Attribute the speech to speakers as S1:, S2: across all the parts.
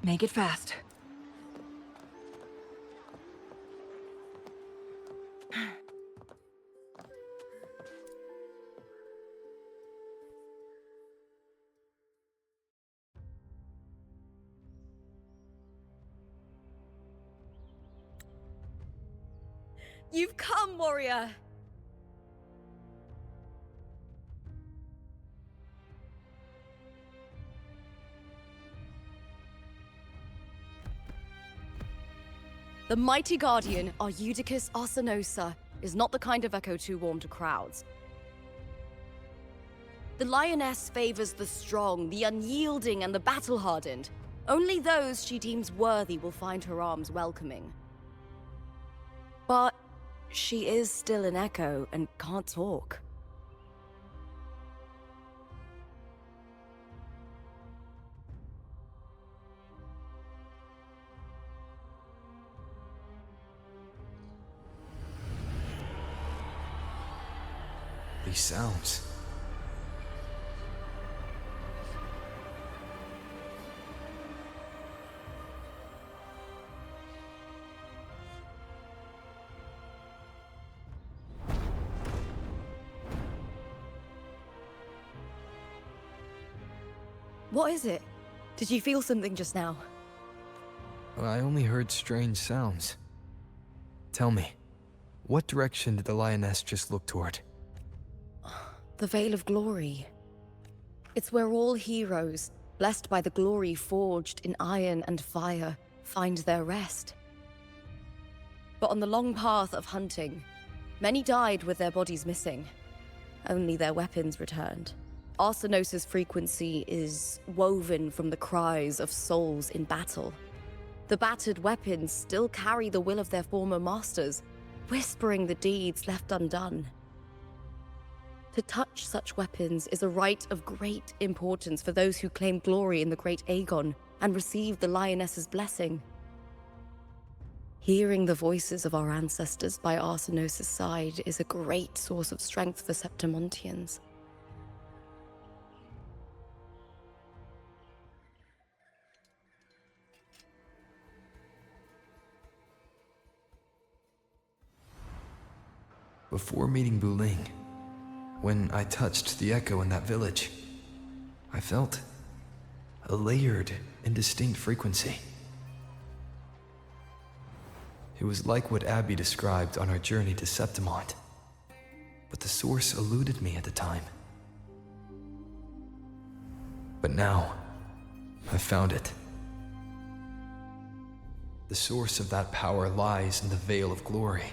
S1: Make it fast.
S2: You've come, warrior! The mighty guardian, Arudicus Arsinosa, is not the kind of echo too warm to crowds. The lioness favors the strong, the unyielding, and the battle-hardened. Only those she deems worthy will find her arms welcoming. But she is still an echo and can't talk.
S3: These sounds.
S2: What is it? Did you feel something just now?
S3: I only heard strange sounds. Tell me, what direction did the lioness just look toward?
S2: The Veil of Glory. It's where all heroes, blessed by the glory forged in iron and fire, find their rest. But on the long path of hunting, many died with their bodies missing. Only their weapons returned. Arsinosa's frequency is woven from the cries of souls in battle. The battered weapons still carry the will of their former masters, whispering the deeds left undone. To touch such weapons is a rite of great importance for those who claim glory in the great Aegon and receive the lioness's blessing. Hearing the voices of our ancestors by Arsinosa's side is a great source of strength for Septimontians.
S3: Before meeting Buling, when I touched the echo in that village, I felt a layered and distinct frequency. It was like what Abby described on our journey to Septimont, but the source eluded me at the time. But now, I've found it. The source of that power lies in the Veil of Glory.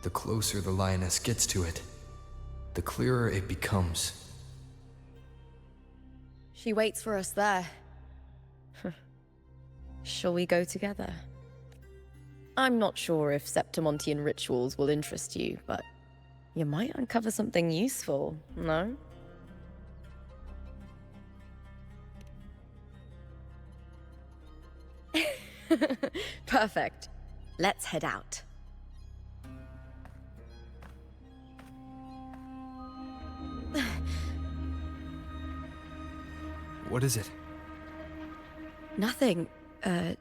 S3: The closer the lioness gets to it, the clearer it becomes.
S2: She waits for us there. Shall we go together? I'm not sure if Septimontian rituals will interest you, but you might uncover something useful, no? Perfect. Let's head out.
S3: What is it?
S2: Nothing.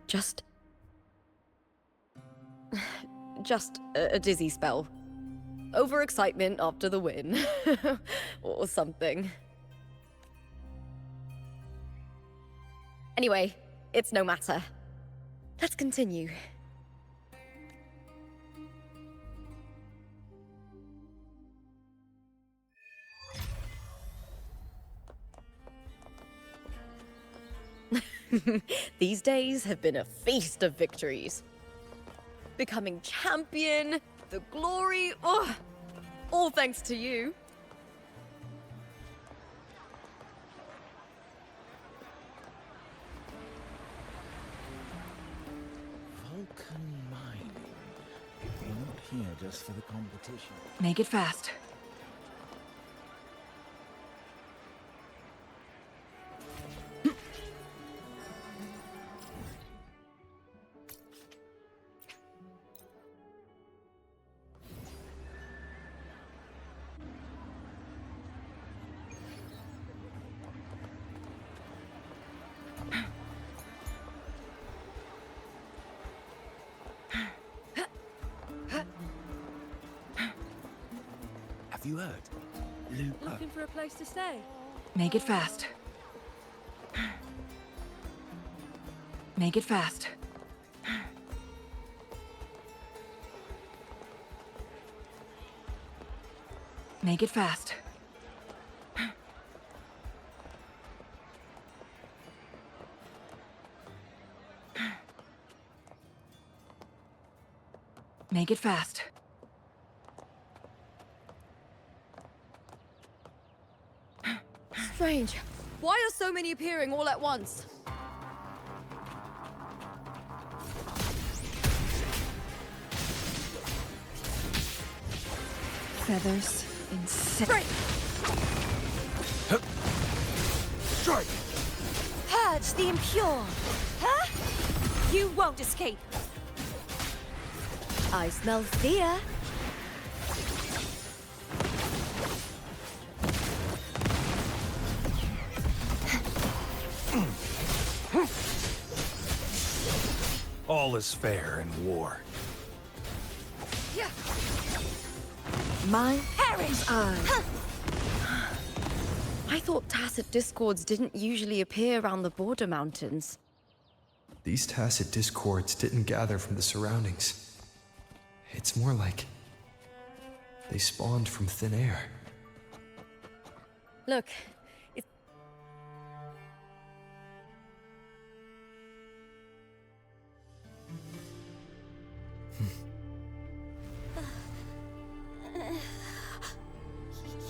S2: Just a dizzy spell. Overexcitement after the win. Or something. Anyway, it's no matter. Let's continue. These days have been a feast of victories. Becoming champion, the glory, all thanks to you.
S4: Vulcan mining. You're not here just for the competition.
S1: Make it fast.
S4: You heard? Lupa.
S1: Looking for a place to stay?
S2: Make it fast. Make it fast. Make it fast. Make it fast.
S1: Strange. Why are so many appearing all at once?
S2: Feathers
S1: Strike!
S4: Strike!
S1: Purge the impure! Huh? You won't escape! I smell fear!
S4: All is fair in war.
S2: My
S1: Perish!
S2: I thought tacit discords didn't usually appear around the border mountains.
S3: These tacit discords didn't gather from the surroundings. It's more like they spawned from thin air.
S1: Look, it's...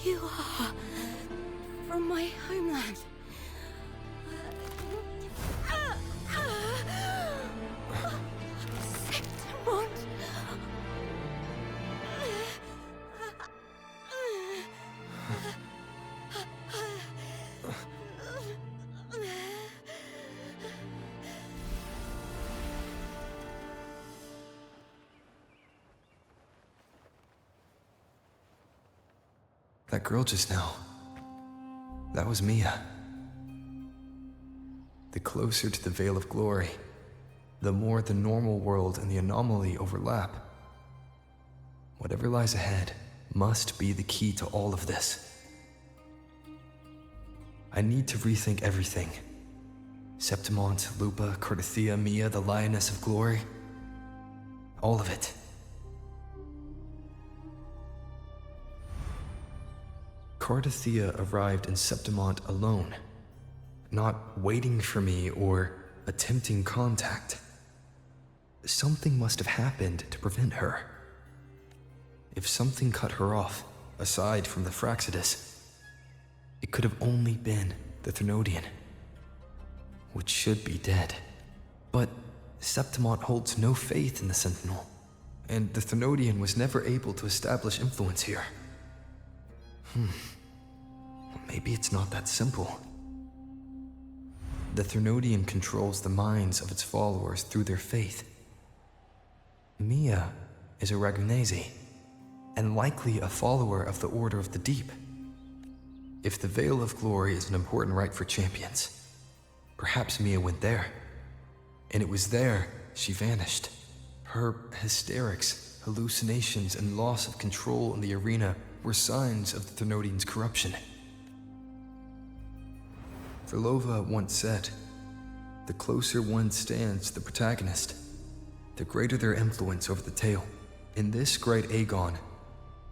S1: You are from my homeland. Septimont.
S3: That girl just now, that was Mia. The closer to the Veil of Glory, the more the normal world and the anomaly overlap. Whatever lies ahead must be the key to all of this. I need to rethink everything. Septimont, Lupa, Cardathia, Mia, the Lioness of Glory. All of it. Cardathia arrived in Septimont alone, not waiting for me or attempting contact. Something must have happened to prevent her. If something cut her off, aside from the Fraxidus, it could have only been the Thermodian, which should be dead. But Septimont holds no faith in the Sentinel, and the Thermodian was never able to establish influence here. Maybe it's not that simple. The Thermodian controls the minds of its followers through their faith. Mia is a Ragunesi, and likely a follower of the Order of the Deep. If the Veil of Glory is an important rite for champions, perhaps Mia went there. And it was there she vanished. Her hysterics, hallucinations, and loss of control in the arena were signs of the Thermodian's corruption. Verlova once said, "The closer one stands to the protagonist, the greater their influence over the tale." In this great Aegon,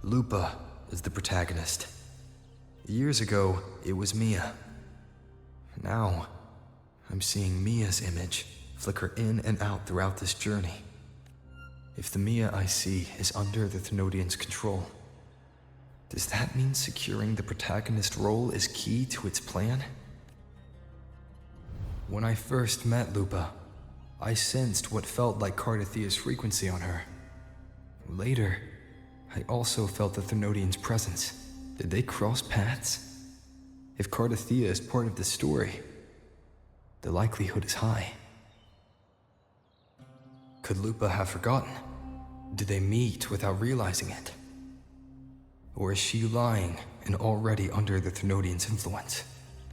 S3: Lupa is the protagonist. Years ago, it was Mia. Now, I'm seeing Mia's image flicker in and out throughout this journey. If the Mia I see is under the Thermodian's control, does that mean securing the protagonist role is key to its plan? When I first met Lupa, I sensed what felt like Cardathia's frequency on her. Later, I also felt the Thermodian's presence. Did they cross paths? If Cardathia is part of the story, the likelihood is high. Could Lupa have forgotten? Did they meet without realizing it? Or is she lying and already under the Thermodian's influence?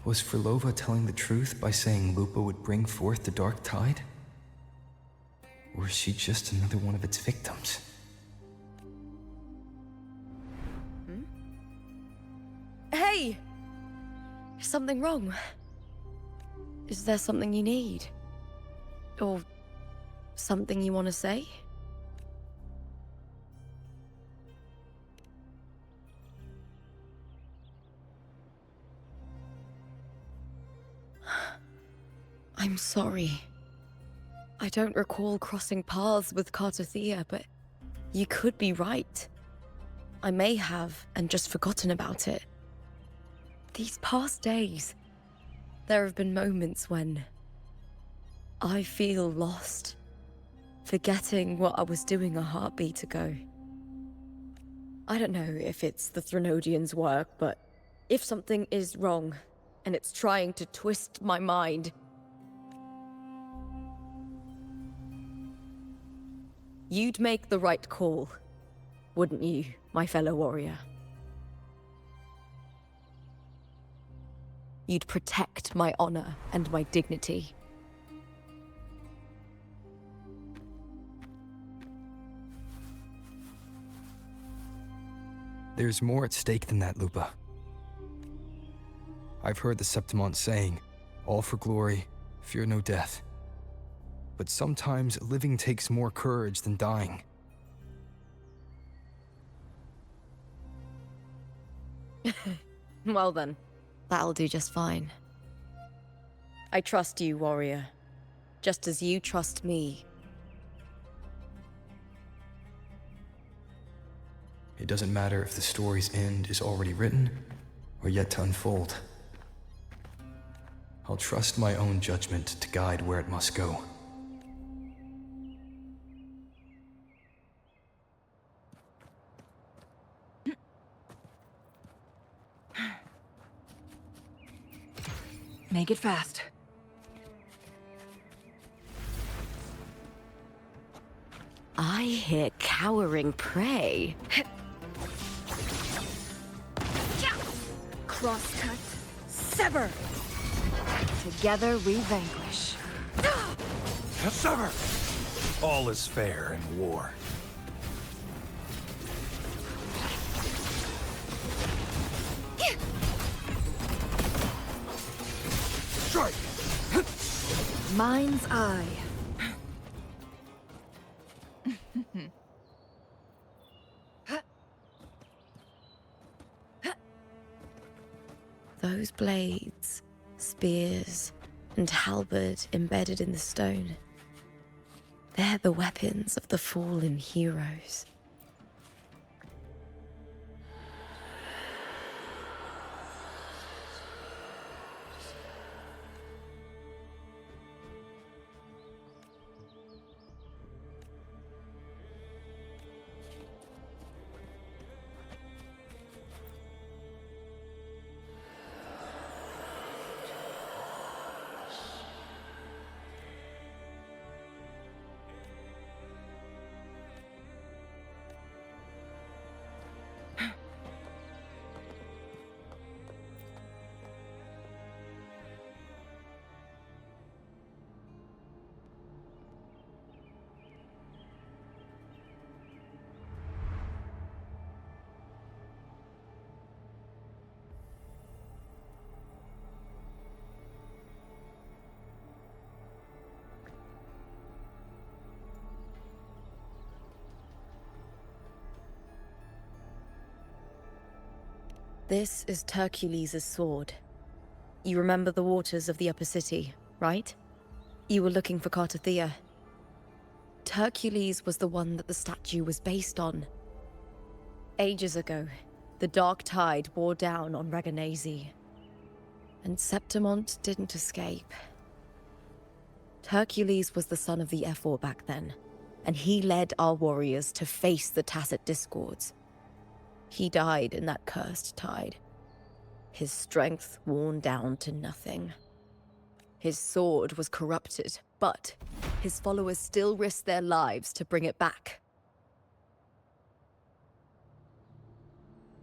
S3: Was Verlova telling the truth by saying Lupa would bring forth the Dark Tide? Or is she just another one of its victims?
S2: Is something wrong? Is there something you need? Or something you want to say? I'm sorry. I don't recall crossing paths with Cartothea, but you could be right. I may have, and just forgotten about it. These past days, there have been moments when I feel lost, forgetting what I was doing a heartbeat ago. I don't know if it's the Threnodians' work, but if something is wrong, and it's trying to twist my mind, you'd make the right call, wouldn't you, my fellow warrior? You'd protect my honor and my dignity.
S3: There's more at stake than that, Lupa. I've heard the Septimont saying, all for glory, fear no death. But sometimes living takes more courage than dying.
S2: Well then, that'll do just fine. I trust you, warrior. Just as you trust me.
S3: It doesn't matter if the story's end is already written or yet to unfold. I'll trust my own judgment to guide where it must go.
S1: Make it fast.
S2: I hear cowering prey.
S1: Crosscut. Sever. Together we vanquish.
S5: Sever! All is fair in war. Strike!
S1: Mind's eye.
S2: Those blades, spears, and halberd embedded in the stone. They're the weapons of the fallen heroes. This is Hercules' sword. You remember the waters of the upper city, right? You were looking for Cartothea. Hercules was the one that the statue was based on. Ages ago, the dark tide bore down on Reganese, and Septimont didn't escape. Hercules was the son of the Ephor back then, and he led our warriors to face the Tacit Discords. He died in that cursed tide, his strength worn down to nothing. His sword was corrupted, but his followers still risked their lives to bring it back.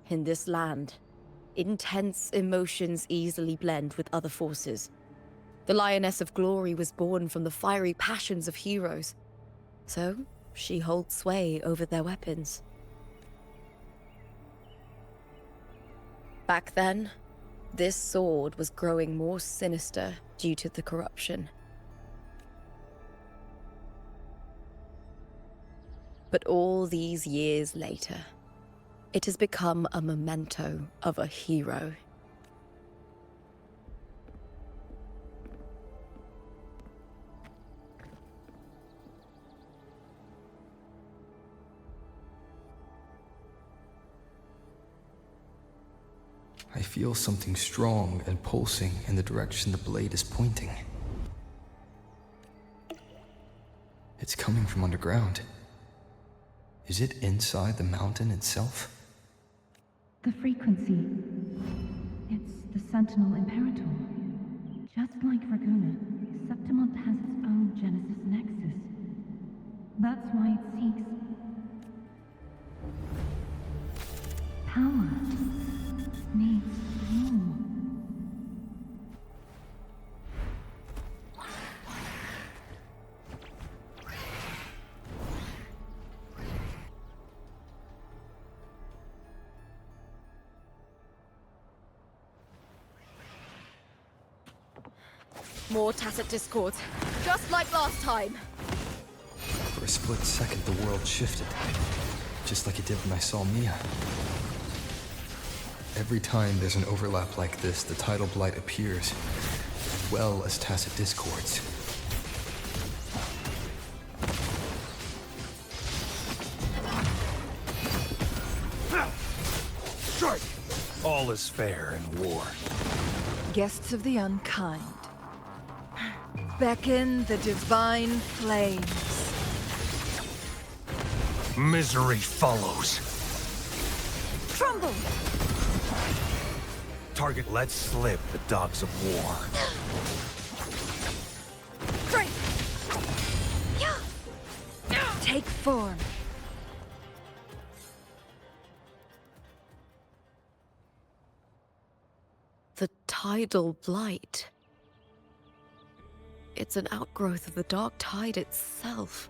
S2: In this land, intense emotions easily blend with other forces. The Lioness of Glory was born from the fiery passions of heroes, so she holds sway over their weapons. Back then, This sword was growing more sinister due to the corruption. But all these years later, it has become a memento of a hero.
S3: I feel something strong and pulsing in the direction the blade is pointing. It's coming from underground. Is it inside the mountain itself?
S6: The frequency. It's the Sentinel Imperator. Just like Raguna, Septimont has its own Genesis Nexus. That's why it seeks power. Needs more.
S2: More tacit discords, just like last time.
S3: For a split second, the world shifted. Just like it did when I saw Mia. Every time there's an overlap like this, the tidal blight appears, as well as tacit discords.
S5: Strike! All is fair in war.
S1: Guests of the unkind. Beckon the divine flames.
S5: Misery follows.
S1: Crumble!
S5: Target let slip the dogs of war.
S1: Strike! Take form.
S2: The tidal blight. It's an outgrowth of the dark tide itself.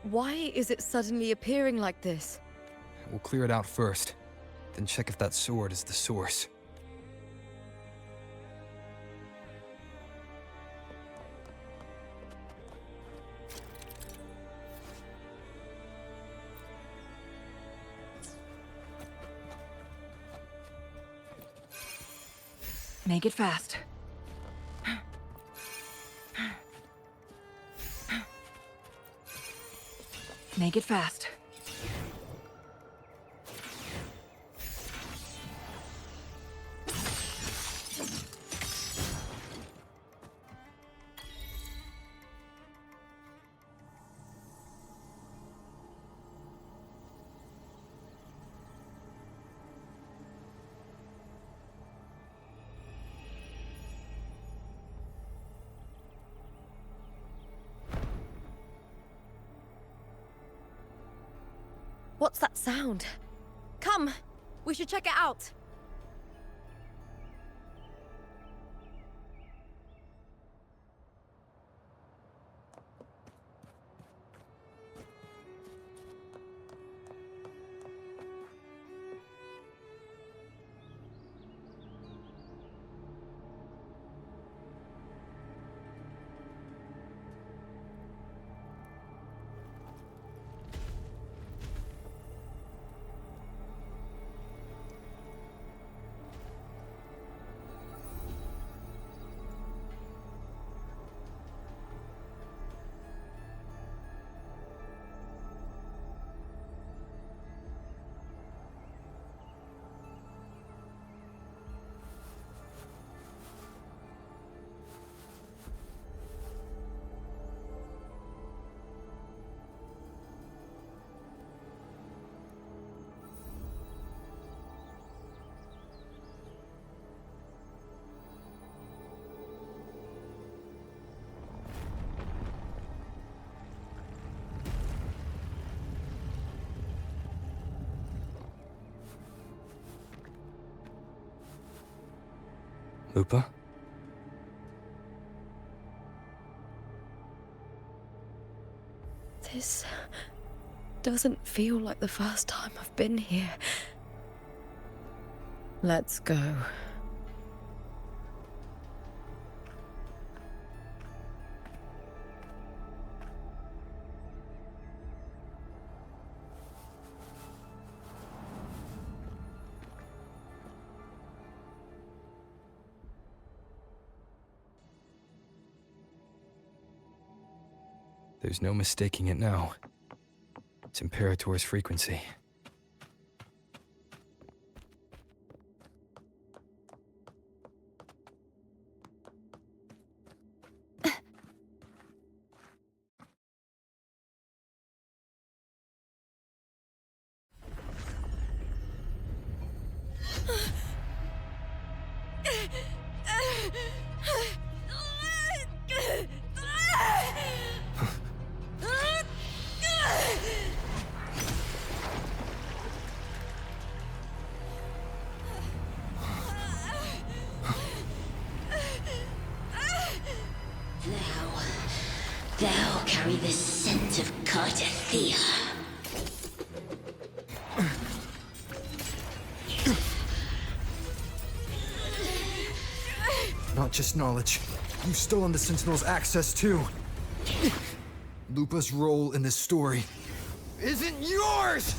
S2: Why is it suddenly appearing like this?
S3: We'll clear it out first, then check if that sword is the source.
S1: Make it fast. Make it fast.
S2: What's that sound? Come, we should check it out.
S3: Lupa?
S2: This doesn't feel like the first time I've been here. Let's go.
S3: There's no mistaking it now. It's Imperator's frequency.
S7: Thou carry the scent of Cardathea.
S3: Not just knowledge. You've stolen the Sentinel's access too. Lupa's role in this story isn't yours!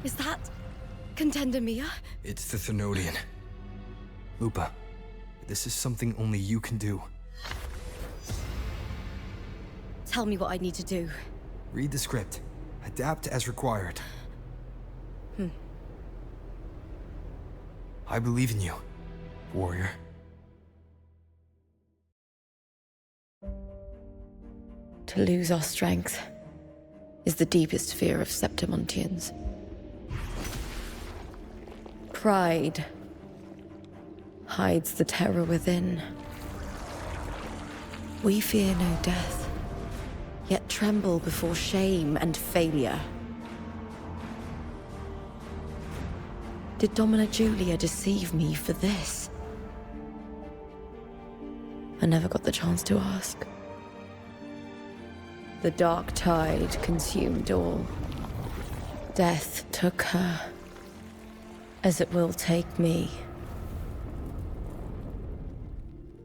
S2: Is that Contender Mia?
S3: It's the Thernoidian. Lupa, this is something only you can do.
S2: Tell me what I need to do.
S3: Read the script. Adapt as required. I believe in you, warrior.
S2: To lose our strength is the deepest fear of Septimontians. Pride hides the terror within. We fear no death, yet tremble before shame and failure. Did Domina Julia deceive me for this? I never got the chance to ask. The dark tide consumed all. Death took her, as it will take me.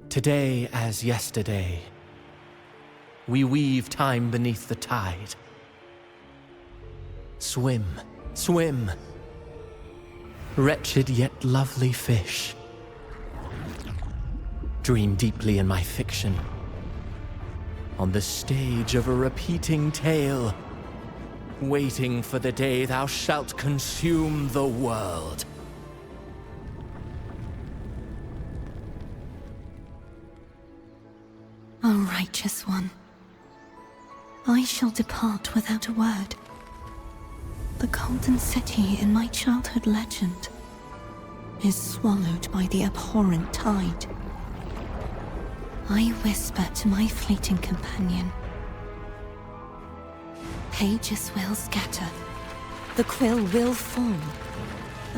S8: Today as yesterday, we weave time beneath the tide. Swim, swim, wretched yet lovely fish. Dream deeply in my fiction, on the stage of a repeating tale, waiting for the day thou shalt consume the world.
S6: O righteous one, I shall depart without a word. The golden city in my childhood legend is swallowed by the abhorrent tide. I whisper to my fleeting companion. Pages will scatter. The quill will form.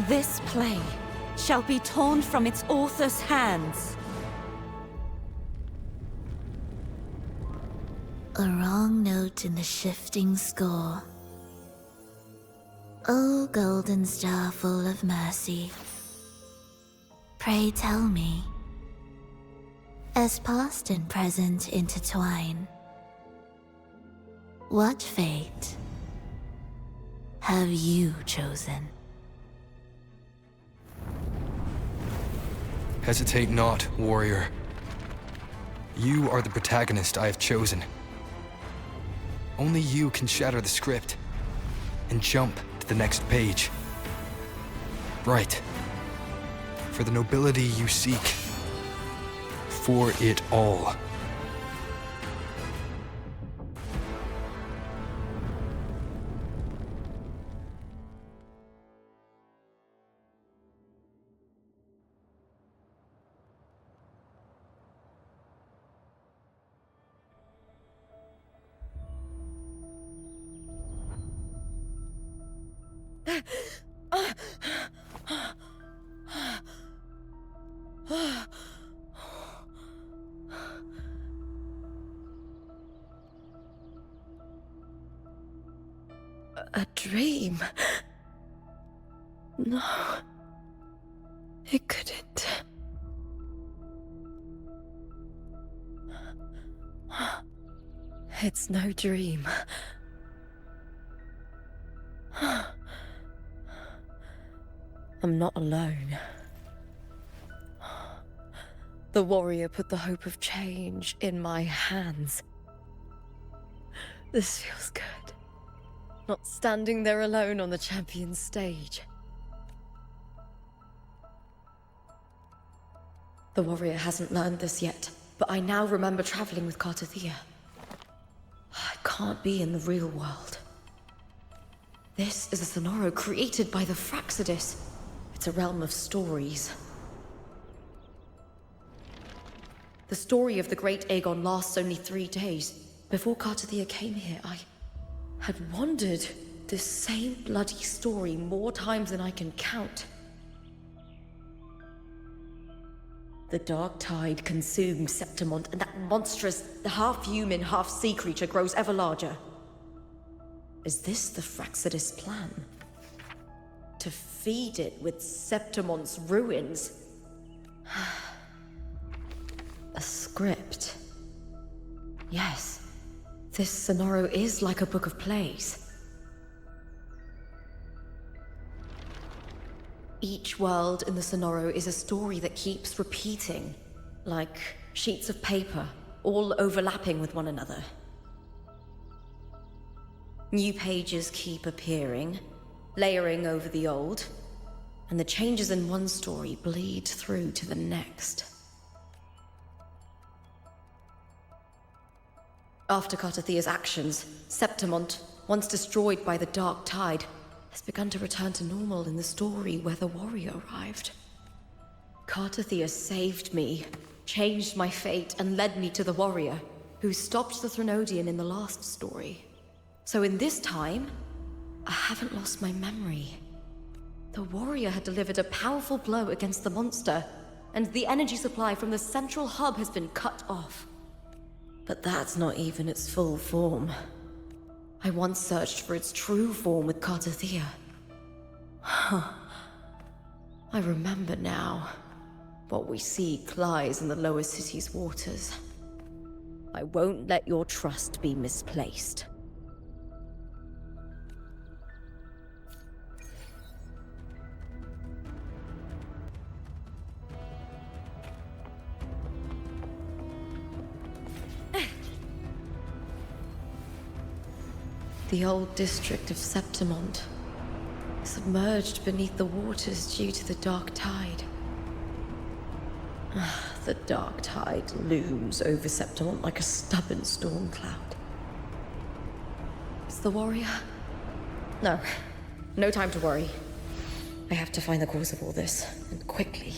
S6: This play shall be torn from its author's hands.
S7: A wrong note in the shifting score. O golden star full of mercy, pray tell me, as past and present intertwine, what fate have you chosen?
S3: Hesitate not, warrior. You are the protagonist I have chosen. Only you can shatter the script and jump to the next page. Right. For the nobility you seek. For it all.
S2: A dream? No. It couldn't. It's no dream. I'm not alone. The warrior put the hope of change in my hands. This feels good. Not standing there alone on the champion's stage. The warrior hasn't learned this yet, but I now remember traveling with Cartathea. I can't be in the real world. This is a Sonoro created by the Fraxidus. It's a realm of stories. The story of the Great Aegon lasts only 3 days. Before Cartathea came here, I had wandered this same bloody story more times than I can count. The dark tide consumes Septimont, and that monstrous, half-human, half-sea creature grows ever larger. Is this the Fraxidus plan? To feed it with Septimont's ruins? A script. Yes, this Sonoro is like a book of plays. Each world in the Sonoro is a story that keeps repeating, like sheets of paper, all overlapping with one another. New pages keep appearing, layering over the old, and the changes in one story bleed through to the next. After Cartathea's actions, Septimont, once destroyed by the dark tide, has begun to return to normal in the story where the warrior arrived. Cartathea saved me, changed my fate, and led me to the warrior, who stopped the Threnodian in the last story. So in this time, I haven't lost my memory. The warrior had delivered a powerful blow against the monster, and the energy supply from the central hub has been cut off. But that's not even its full form. I once searched for its true form with Cartathea. I remember now. What we seek lies in the lower city's waters. I won't let your trust be misplaced. The old district of Septimont, submerged beneath the waters due to the dark tide. The dark tide looms over Septimont like a stubborn storm cloud. Is the warrior? No. No time to worry. I have to find the cause of all this, and quickly.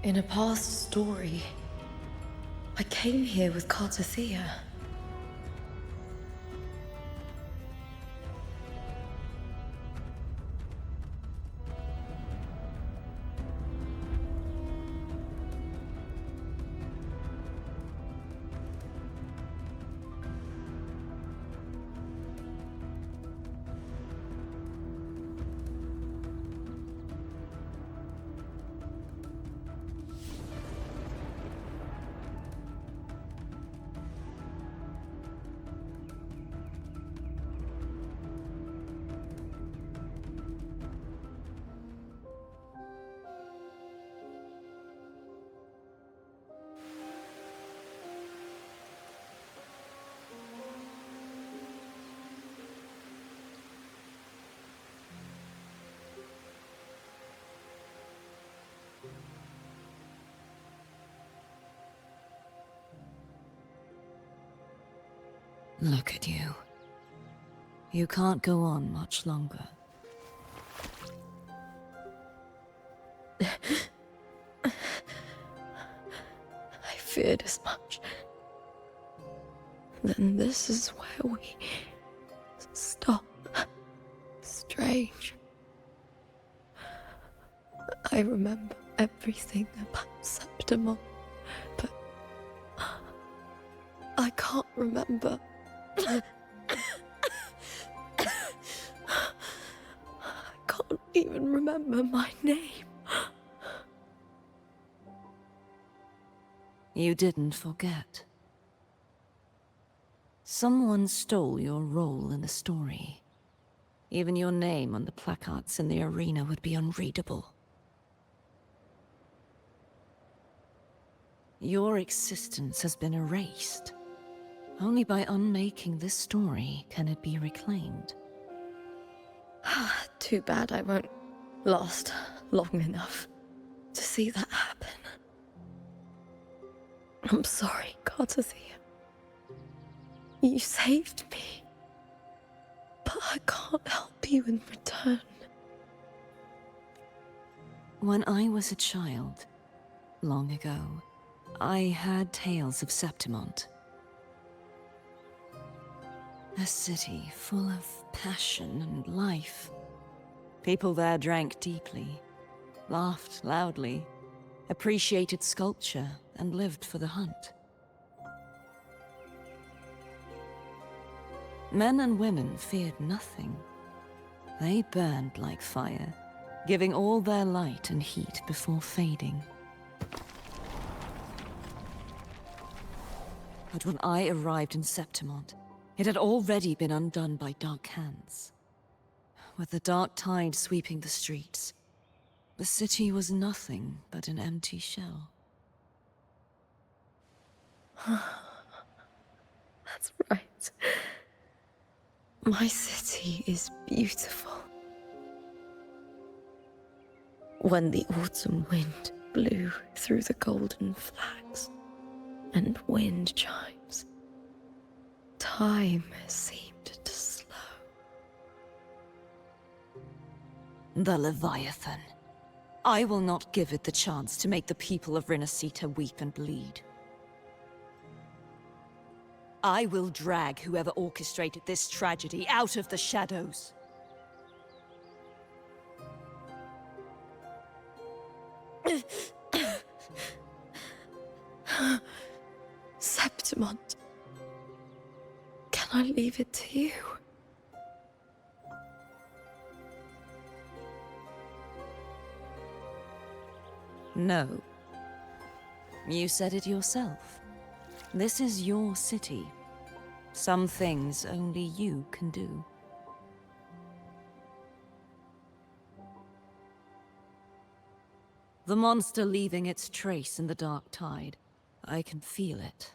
S2: In a past story, I came here with Cartathea.
S1: Look at you. You can't go on much longer.
S2: I feared as much. then this is where we stop. Strange. I remember everything about Septimont, but I can't remember. I can't even remember my name.
S1: You didn't forget. Someone stole your role in the story. Even your name on the placards in the arena would be unreadable. Your existence has been erased. Only by unmaking this story can it be reclaimed.
S2: Too bad I won't last long enough to see that happen. I'm sorry, Cartathea. You saved me. But I can't help you in return.
S1: When I was a child, long ago, I heard tales of Septimont. A city full of passion and life. People there drank deeply, laughed loudly, appreciated sculpture, and lived for the hunt. Men and women feared nothing. They burned like fire, giving all their light and heat before fading. But when I arrived in Septimont, it had already been undone by dark hands. With the dark tide sweeping the streets, the city was nothing but an empty shell.
S2: That's right. My city is beautiful. When the autumn wind blew through the golden flags and wind chimes, time seemed to slow.
S1: The Leviathan. I will not give it the chance to make the people of Rinacita weep and bleed. I will drag whoever orchestrated this tragedy out of the shadows.
S2: Septimont. Can I leave it to you?
S1: No. You said it yourself. This is your city. Some things only you can do. The monster leaving its trace in the dark tide. I can feel it.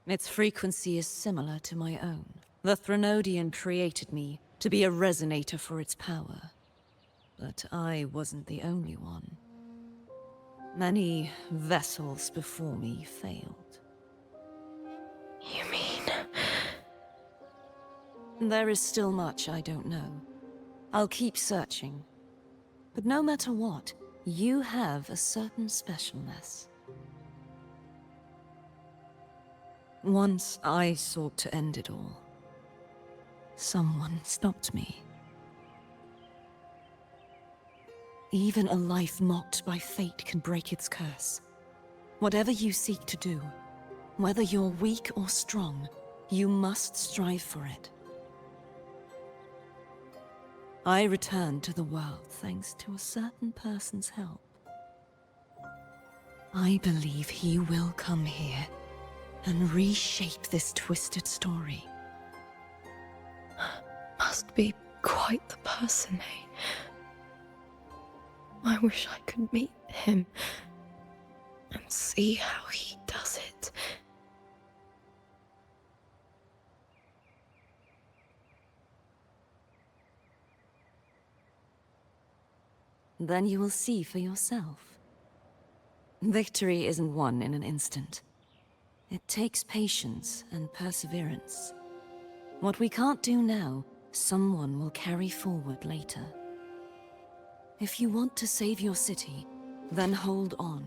S1: Its frequency is similar to my own. The Threnodian created me to be a resonator for its power. But I wasn't the only one. Many vessels before me failed.
S2: You mean...
S1: There is still much I don't know. I'll keep searching. But no matter what, you have a certain specialness. Once I sought to end it all. Someone stopped me. Even a life mocked by fate can break its curse. Whatever you seek to do, whether you're weak or strong, you must strive for it. I returned to the world thanks to a certain person's help. I believe he will come here and reshape this twisted story.
S2: Must be quite the person, eh? I wish I could meet him and see how he does it.
S1: Then you will see for yourself. Victory isn't won in an instant. It takes patience and perseverance. What we can't do now, someone will carry forward later. If you want to save your city, then hold on.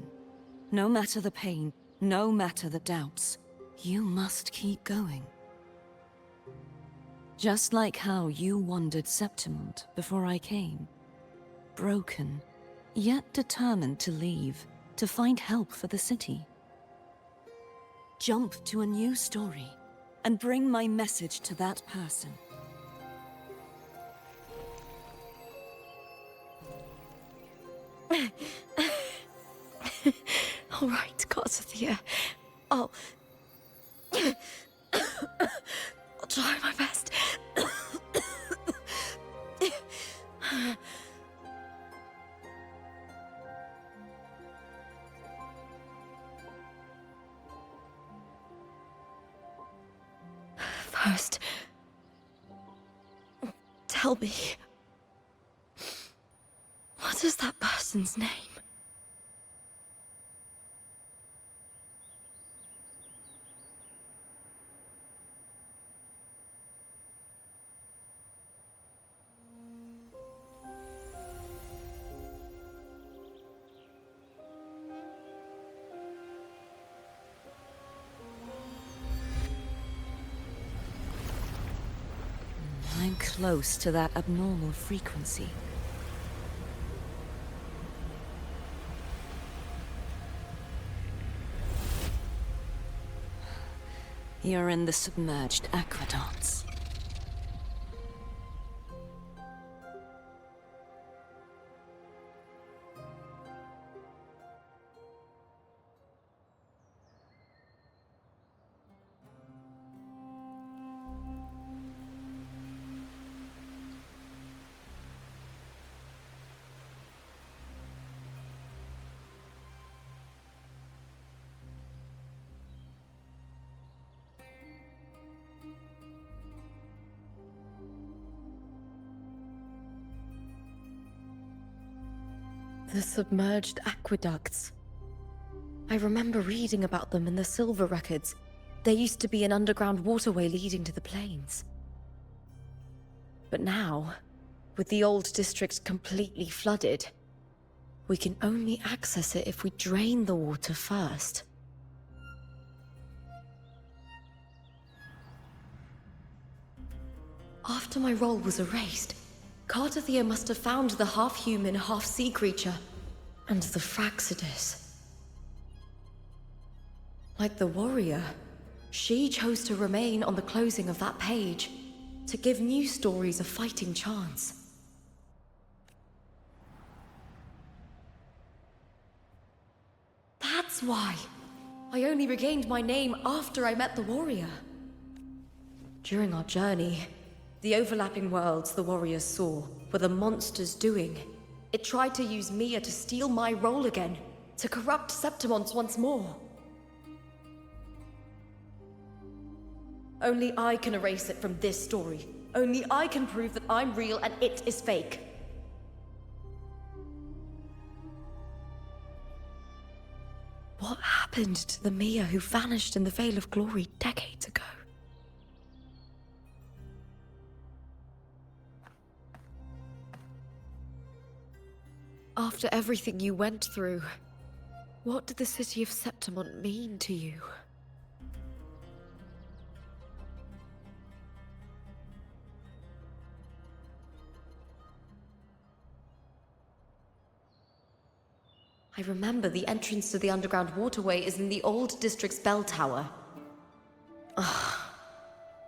S1: No matter the pain, no matter the doubts, you must keep going. Just like how you wandered Septimont before I came. Broken, yet determined to leave, to find help for the city. Jump to a new story, and bring my message to that person.
S2: All right, Garcia. I'll try my best. First, tell me, what is that person's name?
S1: I'm close to that abnormal frequency. You're in the submerged aqueducts.
S2: The submerged aqueducts. I remember reading about them in the Silver records. There used to be an underground waterway leading to the plains. But now, with the old district completely flooded, we can only access it if we drain the water first. After my role was erased, Cartathea must have found the half-human, half-sea creature, and the Fraxidus. Like the warrior, she chose to remain on the closing of that page, to give new stories a fighting chance. That's why I only regained my name after I met the warrior. During our journey, the overlapping worlds the warriors saw were the monsters doing. It tried to use Mia to steal my role again, to corrupt Septimont once more. Only I can erase it from this story. Only I can prove that I'm real and it is fake. What happened to the Mia who vanished in the Veil of Glory decades ago? After everything you went through, what did the city of Septimont mean to you? I remember the entrance to the underground waterway is in the old district's bell tower. Ah,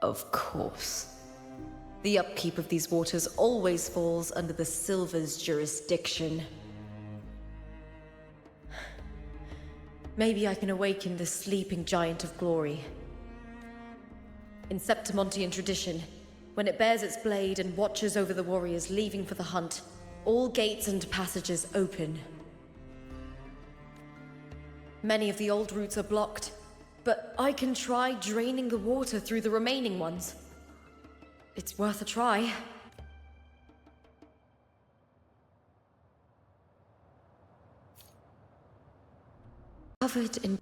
S2: of course. The upkeep of these waters always falls under the Silver's jurisdiction. Maybe I can awaken the sleeping giant of glory. In Septimontian tradition, when it bears its blade and watches over the warriors leaving for the hunt, all gates and passages open. Many of the old routes are blocked, but I can try draining the water through the remaining ones. It's worth a try. Covered in...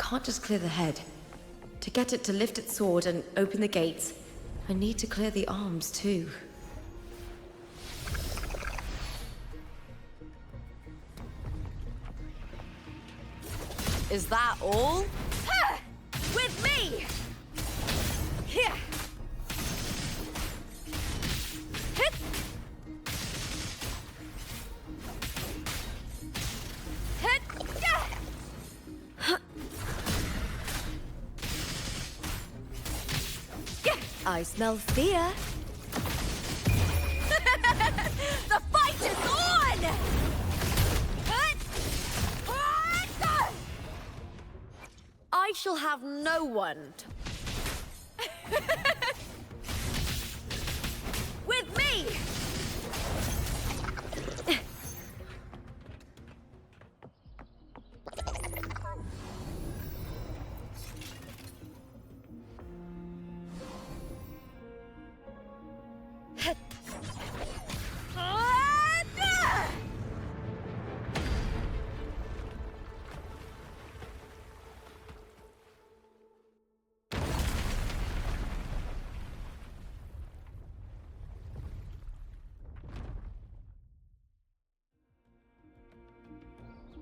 S2: can't just clear the head. To get it to lift its sword and open the gates, I need to clear the arms too.
S1: Is that all?
S2: Ha! With me! Here! Hit! Hit! Yeah! Yeah! I smell fear. The fight is on! Hit! Hit! I shall have no one with me!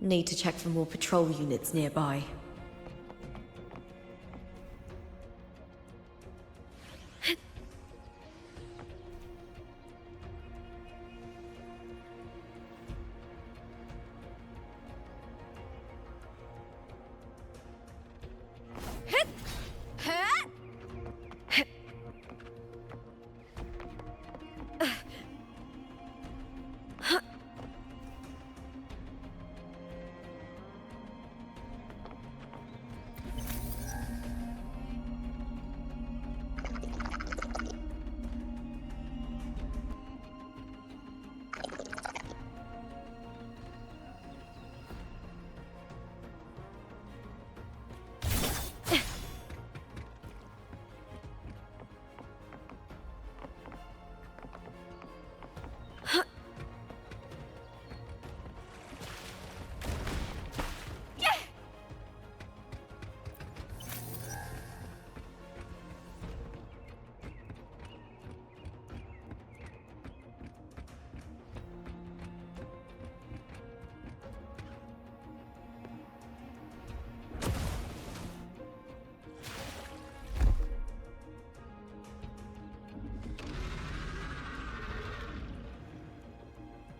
S2: Need to check for more patrol units nearby.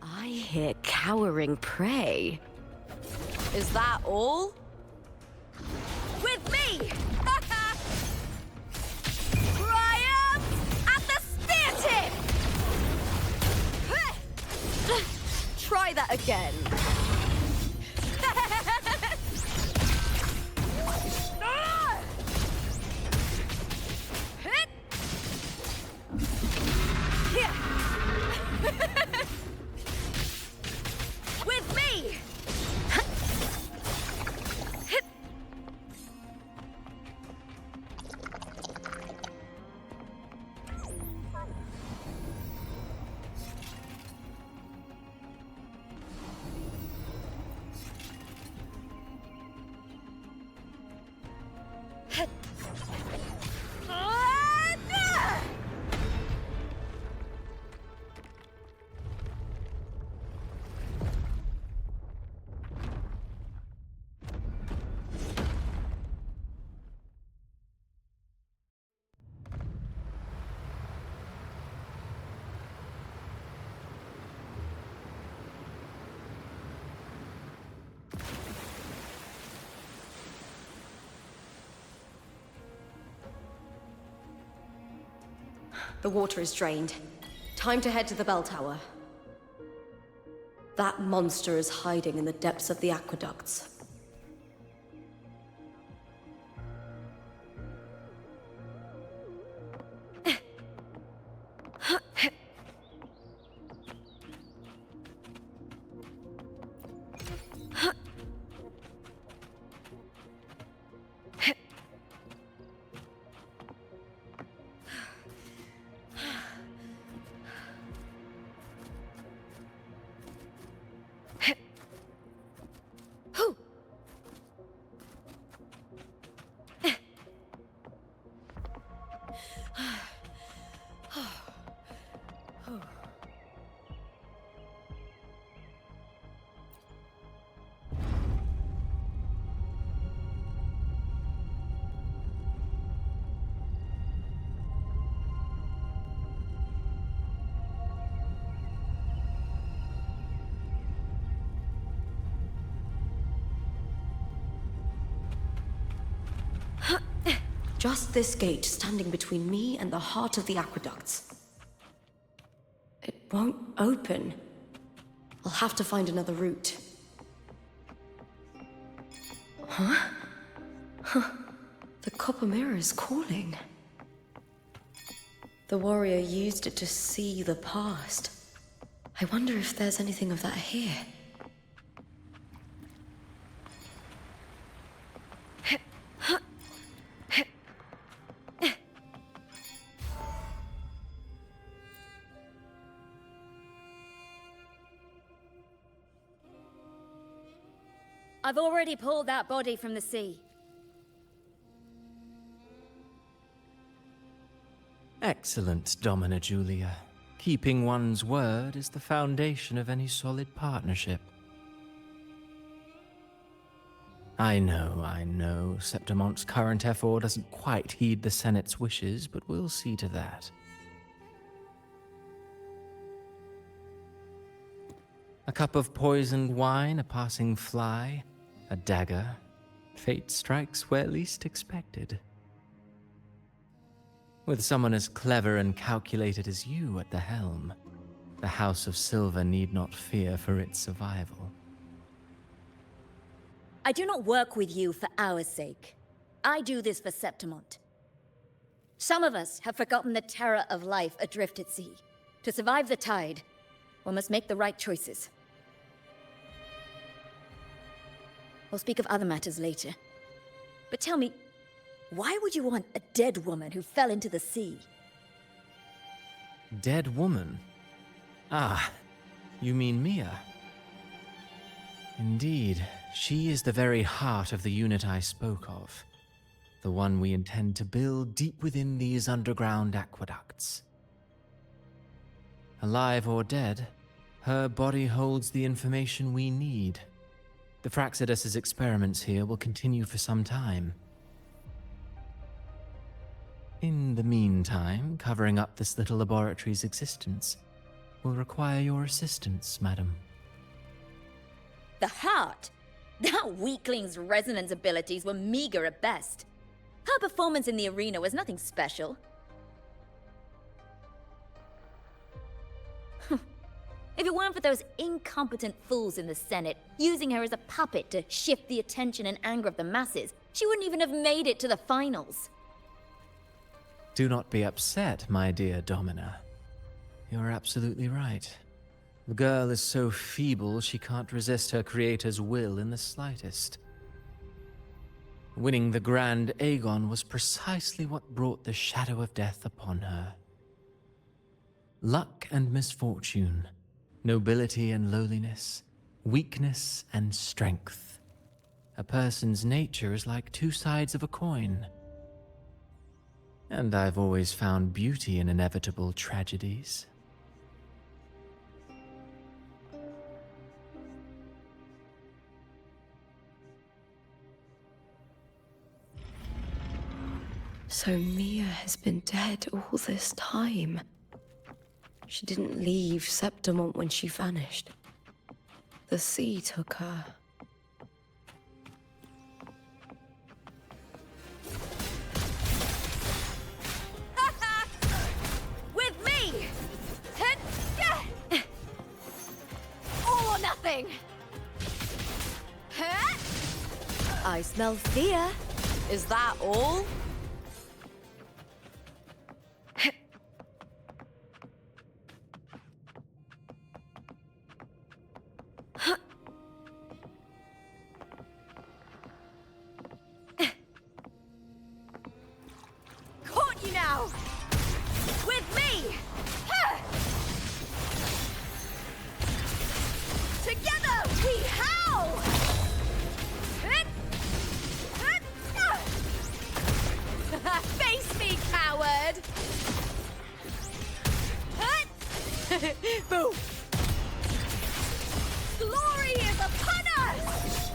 S2: I hear cowering prey.
S1: Is that all?
S2: With me! Triumph at the spear tip!
S1: Try that again.
S2: With me! The water is drained. Time to head to the bell tower. That monster is hiding in the depths of the aqueducts. Whew. Just this gate standing between me and the heart of the aqueducts. It won't open. I'll have to find another route. Huh? The copper mirror is calling. The warrior used it to see the past. I wonder if there's anything of that here.
S9: I've already pulled that body from the sea.
S8: Excellent, Domina Julia. Keeping one's word is the foundation of any solid partnership. I know, Septimont's current effort doesn't quite heed the Senate's wishes, but we'll see to that. A cup of poisoned wine, a passing fly, a dagger. Fate strikes where least expected. With someone as clever and calculated as you at the helm, the House of Silver need not fear for its survival.
S9: I do not work with you for our sake. I do this for Septimont. Some of us have forgotten the terror of life adrift at sea. To survive the tide, one must make the right choices. We'll speak of other matters later. But tell me, why would you want a dead woman who fell into the sea?
S8: Dead woman? Ah, you mean Mia? Indeed, she is the very heart of the unit I spoke of. The one we intend to build deep within these underground aqueducts. Alive or dead, her body holds the information we need. The Fraxidus's experiments here will continue for some time. In the meantime, covering up this little laboratory's existence will require your assistance, madam.
S9: The heart? That weakling's resonance abilities were meager at best. Her performance in the arena was nothing special. If it weren't for those incompetent fools in the Senate, using her as a puppet to shift the attention and anger of the masses, she wouldn't even have made it to the finals.
S8: Do not be upset, my dear Domina. You're absolutely right. The girl is so feeble she can't resist her creator's will in the slightest. Winning the Grand Aegon was precisely what brought the shadow of death upon her. Luck and misfortune, nobility and lowliness, weakness and strength. A person's nature is like two sides of a coin. And I've always found beauty in inevitable tragedies.
S2: So Mia has been dead all this time. She didn't leave Septimont when she vanished. The sea took her.
S9: With me! All or nothing!
S2: I smell fear. Is that all?
S9: Caught you now! With me! Together we howl! Face me, coward! Boom! Glory is upon us!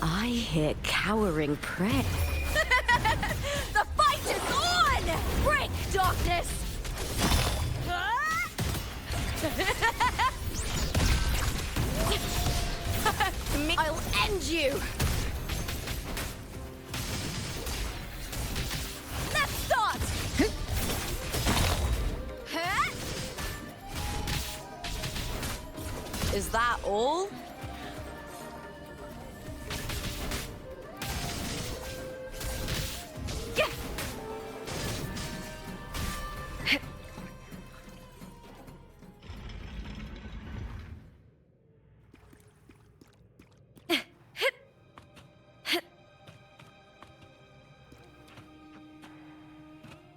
S2: I hear cowering prey.
S9: The fight is on! Break, darkness! I'll end you!
S1: Is that all?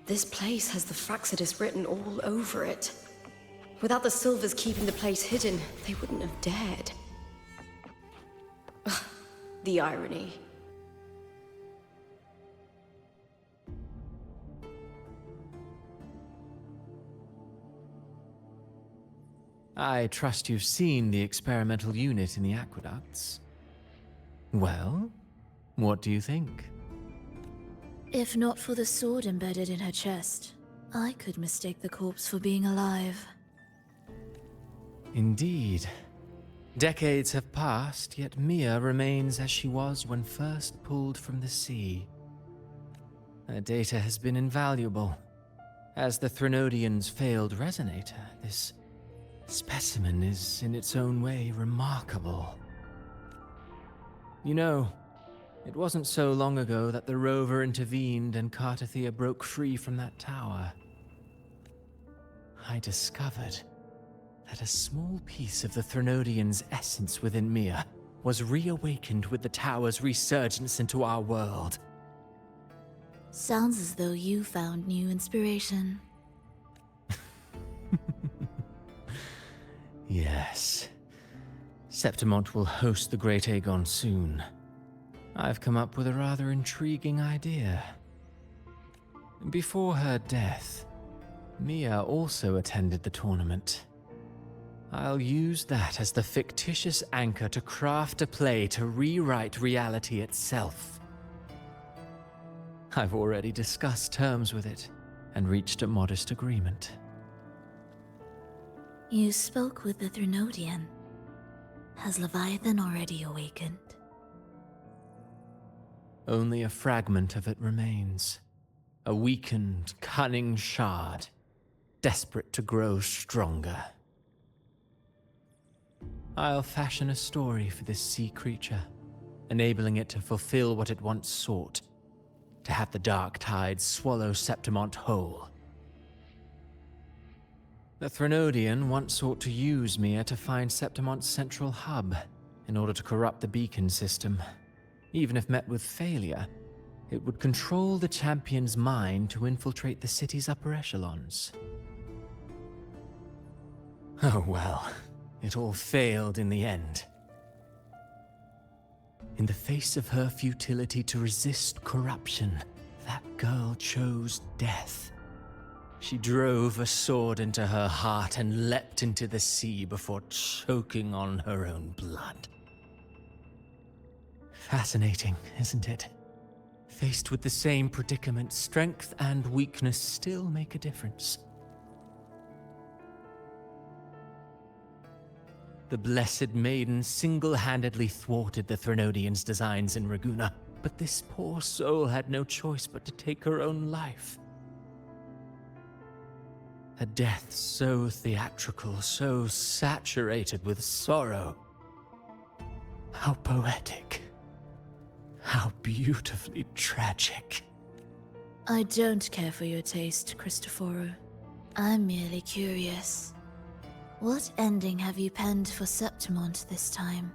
S2: This place has the Fraxidus written all over it. Without the Silvers keeping the place hidden, they wouldn't have dared. Ugh, the irony.
S8: I trust you've seen the experimental unit in the aqueducts. Well, what do you think?
S10: If not for the sword embedded in her chest, I could mistake the corpse for being alive.
S8: Indeed. Decades have passed, yet Mia remains as she was when first pulled from the sea. Her data has been invaluable. As the Threnodian's failed resonator, this specimen is in its own way remarkable. You know, it wasn't so long ago that the rover intervened and Cartathea broke free from that tower. I discovered that a small piece of the Threnodian's essence within Mia was reawakened with the tower's resurgence into our world.
S10: Sounds as though you found new inspiration.
S8: Yes. Septimont will host the Great Aegon soon. I've come up with a rather intriguing idea. Before her death, Mia also attended the tournament. I'll use that as the fictitious anchor to craft a play to rewrite reality itself. I've already discussed terms with it and reached a modest agreement.
S10: You spoke with the Threnodian. Has Leviathan already awakened?
S8: Only a fragment of it remains. A weakened, cunning shard, desperate to grow stronger. I'll fashion a story for this sea creature, enabling it to fulfill what it once sought, to have the dark tides swallow Septimont whole. The Threnodian once sought to use Mia to find Septimont's central hub in order to corrupt the beacon system. Even if met with failure, it would control the champion's mind to infiltrate the city's upper echelons. Oh well, it all failed in the end. In the face of her futility to resist corruption, that girl chose death. She drove a sword into her heart and leapt into the sea before choking on her own blood. Fascinating, isn't it? Faced with the same predicament, strength and weakness still make a difference. The Blessed Maiden single-handedly thwarted the Threnodian's designs in Raguna, but this poor soul had no choice but to take her own life. A death so theatrical, so saturated with sorrow. How poetic. How beautifully tragic.
S10: I don't care for your taste, Cristoforo. I'm merely curious. What ending have you penned for Septimont this time?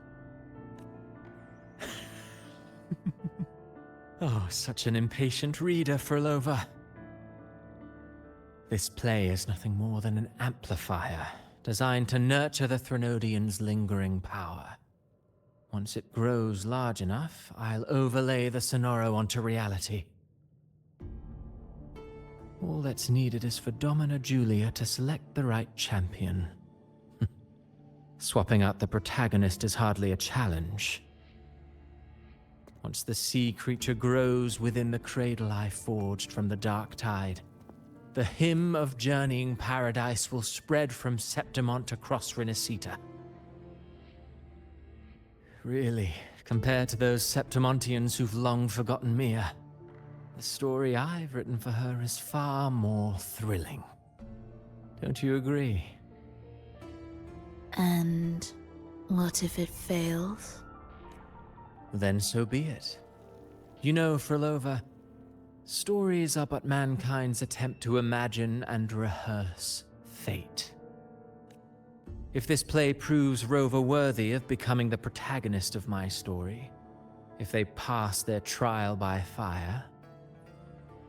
S8: Oh, such an impatient reader, Frolova. This play is nothing more than an amplifier, designed to nurture the Threnodian's lingering power. Once it grows large enough, I'll overlay the Sonoro onto reality. All that's needed is for Domina Julia to select the right champion. Swapping out the protagonist is hardly a challenge. Once the sea creature grows within the cradle I forged from the dark tide, the hymn of journeying paradise will spread from Septimont across Rinacita. Really, compared to those Septimontians who've long forgotten Mia, the story I've written for her is far more thrilling. Don't you agree?
S10: And What if it fails?
S8: Then so be it. You know, Frolova, stories are but mankind's attempt to imagine and rehearse fate. If this play proves Rover worthy of becoming the protagonist of my story, if they pass their trial by fire,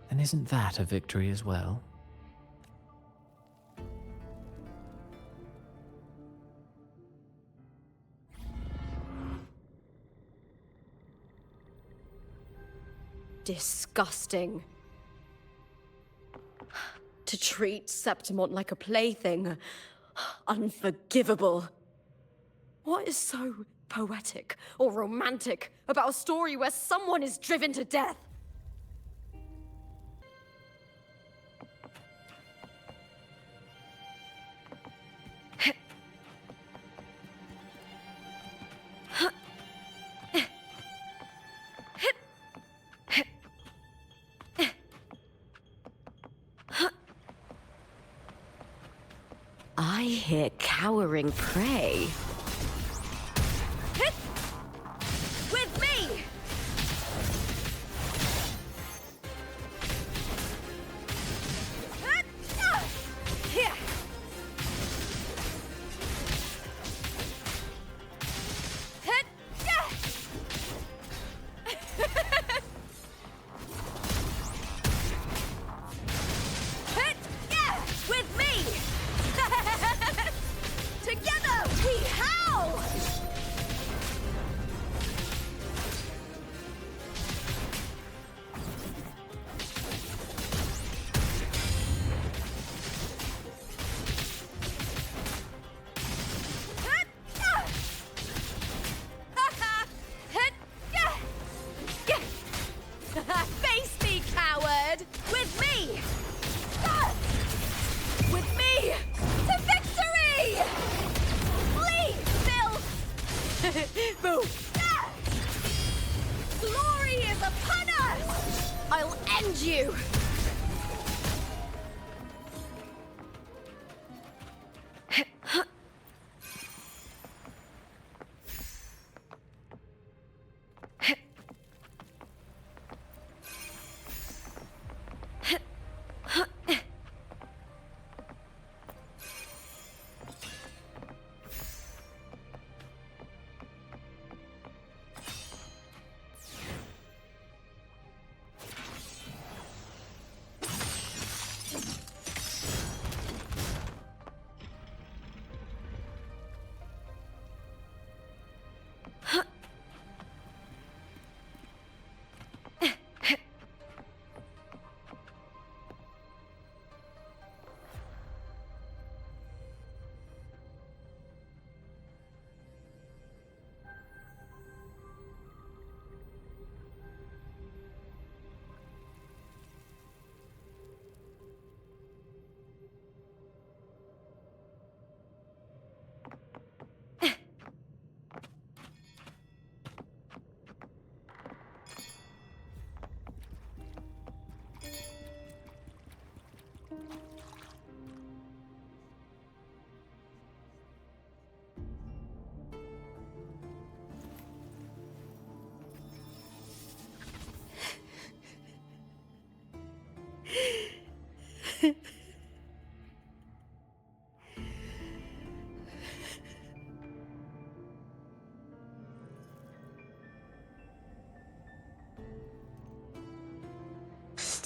S8: then isn't that a victory as well?
S2: Disgusting. To treat Septimont like a plaything. Unforgivable. What is so poetic or romantic about a story where someone is driven to death? I hear cowering prey. With me! With me! Together we howl! Face me, coward! With me! With me! To victory! Please, Bill! Boom! Glory is upon us! I'll end you!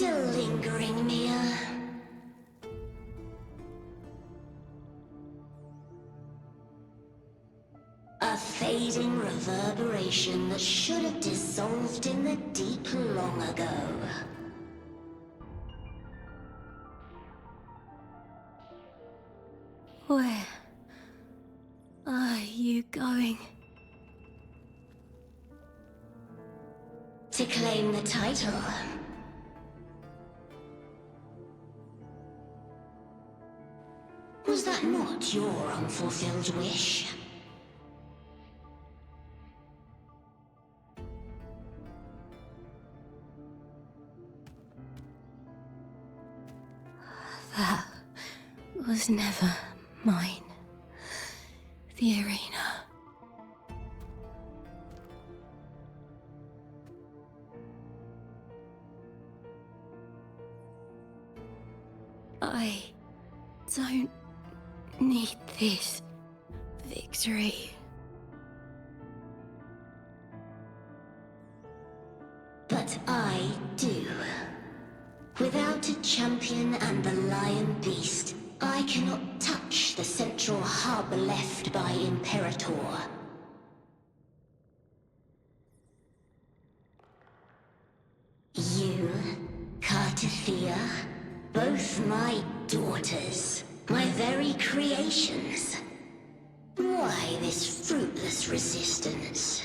S7: Still lingering, Mia. A fading reverberation that should have dissolved in the deep long ago.
S10: Where are you going?
S7: To claim the title. Was that not your unfulfilled wish?
S10: That was never mine. The arena. I don't need this victory.
S7: But I do. Without a champion and the Lion Beast, I cannot touch the central hub left by Imperator. You, Cartathea, both my daughters, my very creations. Why this fruitless resistance?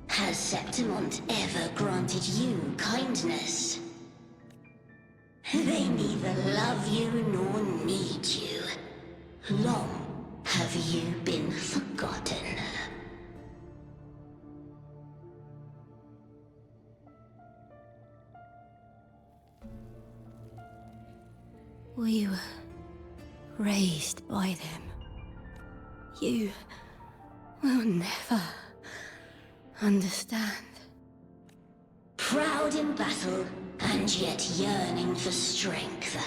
S7: Has Septimont ever granted you kindness? They neither love you nor need you. Long have you been forgotten.
S10: We were raised by them. You will never understand.
S7: Proud in battle, and yet yearning for strength.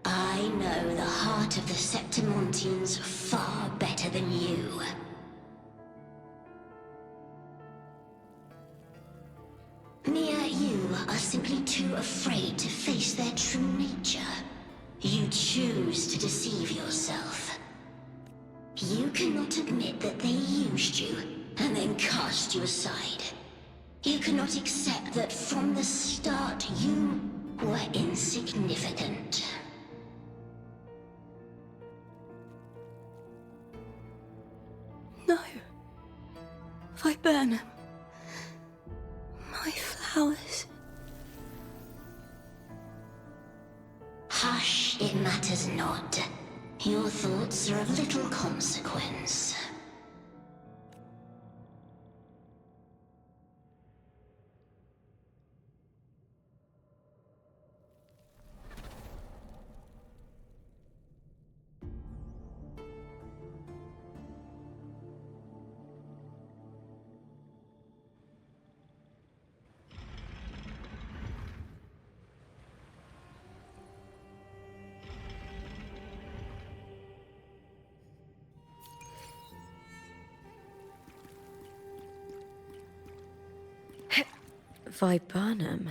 S7: I know the heart of the Septimontians far better than you. Mia, you are simply too afraid to face their true nature. You choose to deceive yourself. You cannot admit that they used you, and then cast you aside. You cannot accept that from the start you were insignificant.
S10: No. Viburnum. My flowers.
S7: Hush, it matters not. Your thoughts are of little consequence.
S2: Viburnum.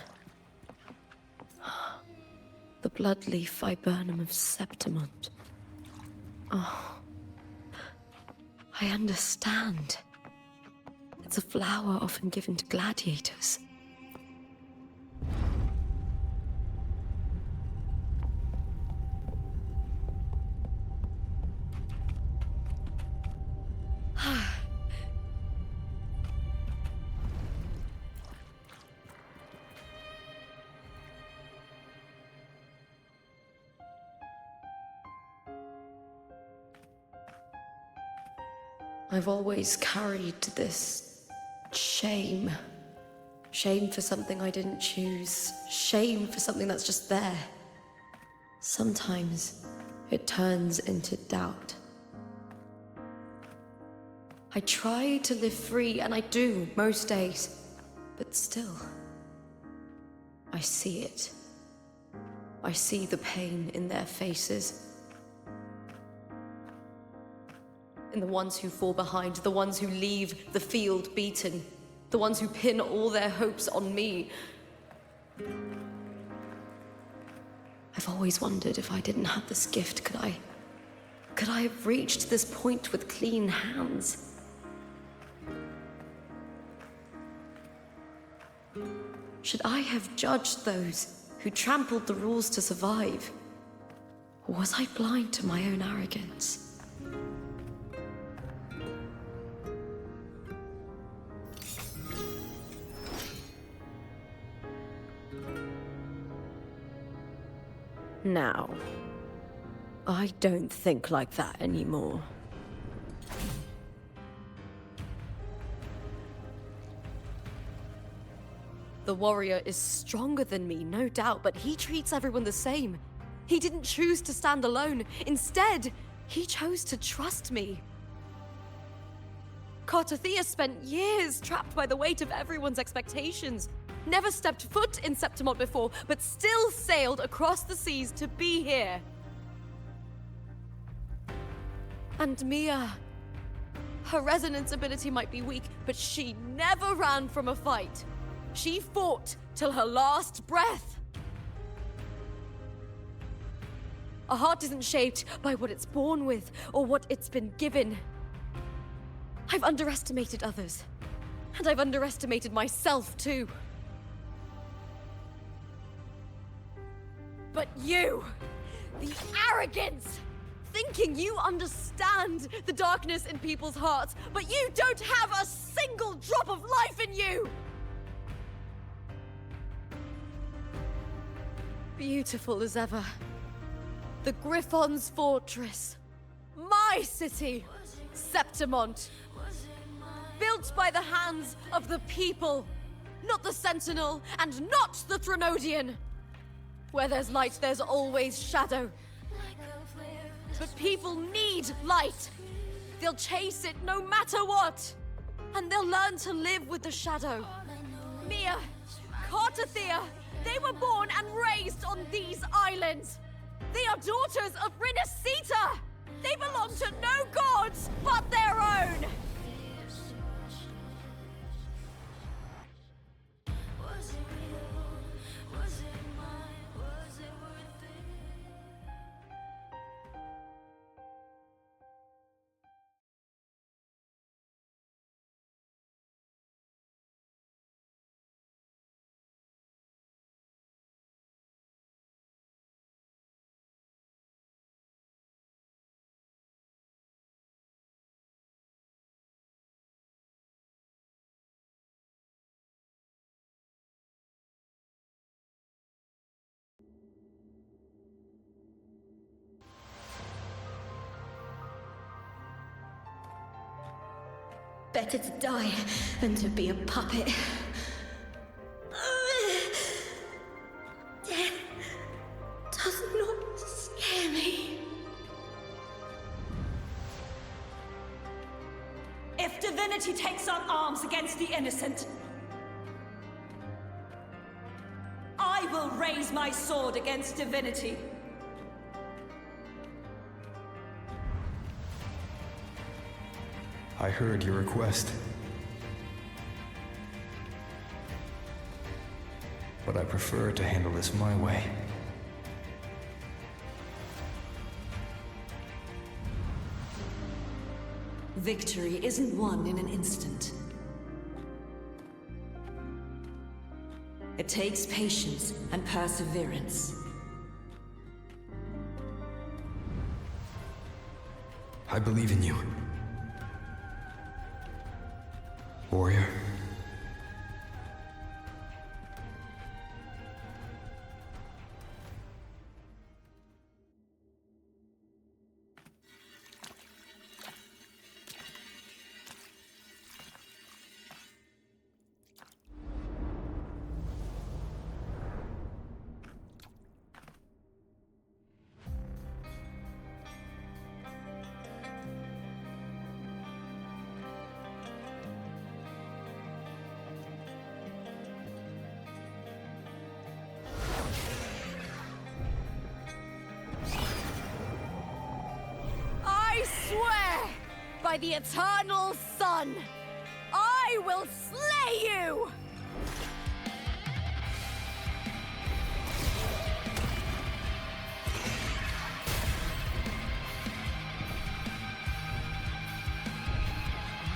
S2: The bloodleaf viburnum of Septimont. Oh. I understand. It's a flower often given to gladiators. I've always carried this shame. Shame for something I didn't choose. Shame for something that's just there. Sometimes it turns into doubt. I try to live free, and I do most days. But still, I see it. I see the pain in their faces. In the ones who fall behind, the ones who leave the field beaten, the ones who pin all their hopes on me. I've always wondered if I didn't have this gift, could I have reached this point with clean hands? Should I have judged those who trampled the rules to survive? Or was I blind to my own arrogance? Now, I don't think like that anymore. The warrior is stronger than me, no doubt, but he treats everyone the same. He didn't choose to stand alone. Instead, he chose to trust me. Cartothea spent years trapped by the weight of everyone's expectations. Never stepped foot in Septimont before, but still sailed across the seas to be here. And Mia. Her resonance ability might be weak, but she never ran from a fight. She fought till her last breath. A heart isn't shaped by what it's born with, or what it's been given. I've underestimated others. And I've underestimated myself, too. But you! The arrogance! Thinking you understand the darkness in people's hearts, but you don't have a single drop of life in you! Beautiful as ever. The Griffon's fortress. My city, Septimont. Built by the hands of the people. Not the Sentinel, and not the Threnodian. Where there's light, there's always shadow. But people need light. They'll chase it no matter what. And they'll learn to live with the shadow. Mia, Cartothea, they were born and raised on these islands. They are daughters of Rinacita. They belong to no gods but their own.
S7: Better to die than to be a puppet. Death does not scare me.
S11: If divinity takes up arms against the innocent, I will raise my sword against divinity.
S3: I heard your request. But I prefer to handle this my way.
S1: Victory isn't won in an instant. It takes patience and perseverance.
S3: I believe in you. Warrior.
S2: By the eternal sun, I will slay you!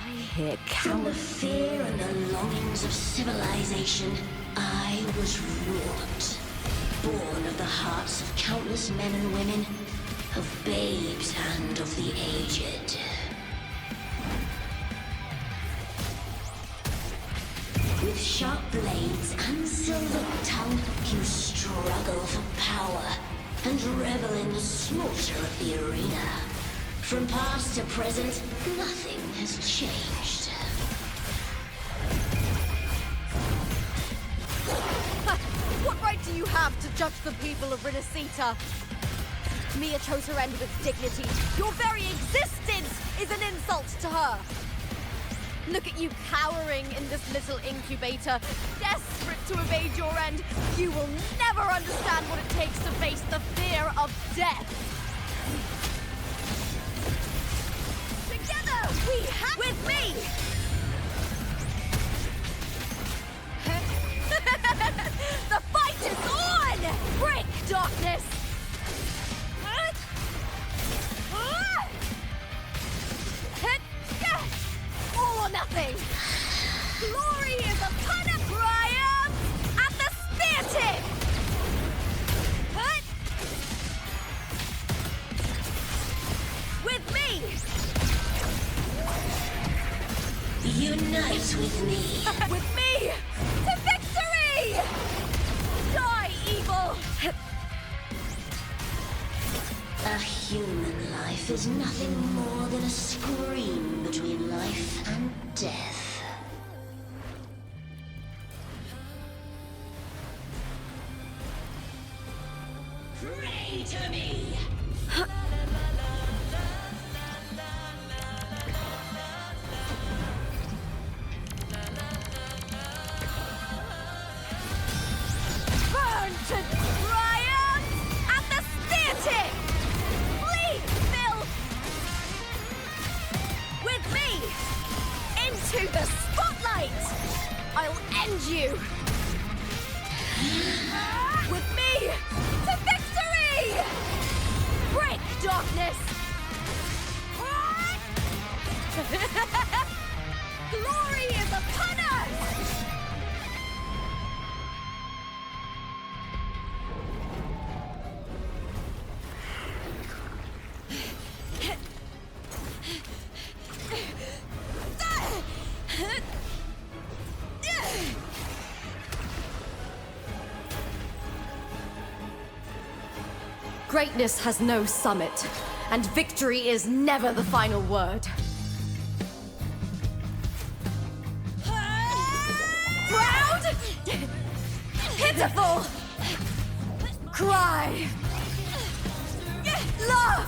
S1: I hear
S7: From the fear and the longings of civilization, I was wrought. Born of the hearts of countless men and women, of babes and of the aged. With sharp blades and silver tongue, you struggle for power and revel in the slaughter of the arena. From past to present, nothing has changed.
S2: What right do you have to judge the people of Rinacita? Mia chose her end with dignity. Your very existence is an insult to her. Look at you cowering in this little incubator, desperate to evade your end. You will never understand what it takes to face the fear of death. Together, we have with me! The fight is on! Break, darkness! All or nothing! Glory is upon a triumph at the spear tip! With me!
S7: Unite with me.
S2: With me! To victory! Die, evil!
S7: A human life is nothing more than a scream between life and death. Pray to me!
S2: Burn to triumph at the spear tip! Bleed, filth! With me! Into the spotlight! I'll end you! With me! To victory! Break, darkness! Glory is upon us! Greatness has no summit, and victory is never the final word. Proud! Pitiful! Cry! Love!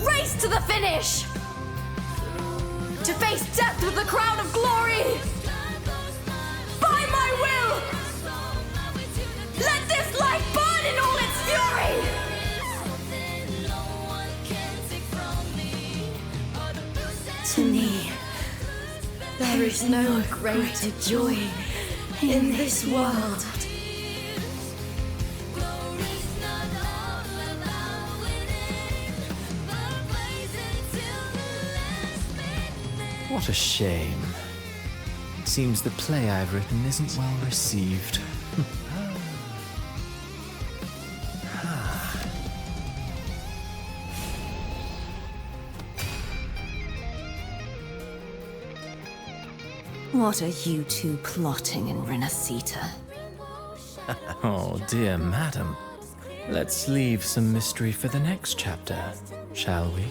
S2: Race to the finish! To face death with the crown of glory! By my will! Let this light burn in all its fury!
S10: To me,
S2: There is no greater joy in this world.
S8: What a shame. It seems the play I've written isn't well received.
S1: What are you two plotting in Rinacita?
S8: Oh, dear madam. Let's leave some mystery for the next chapter, shall we?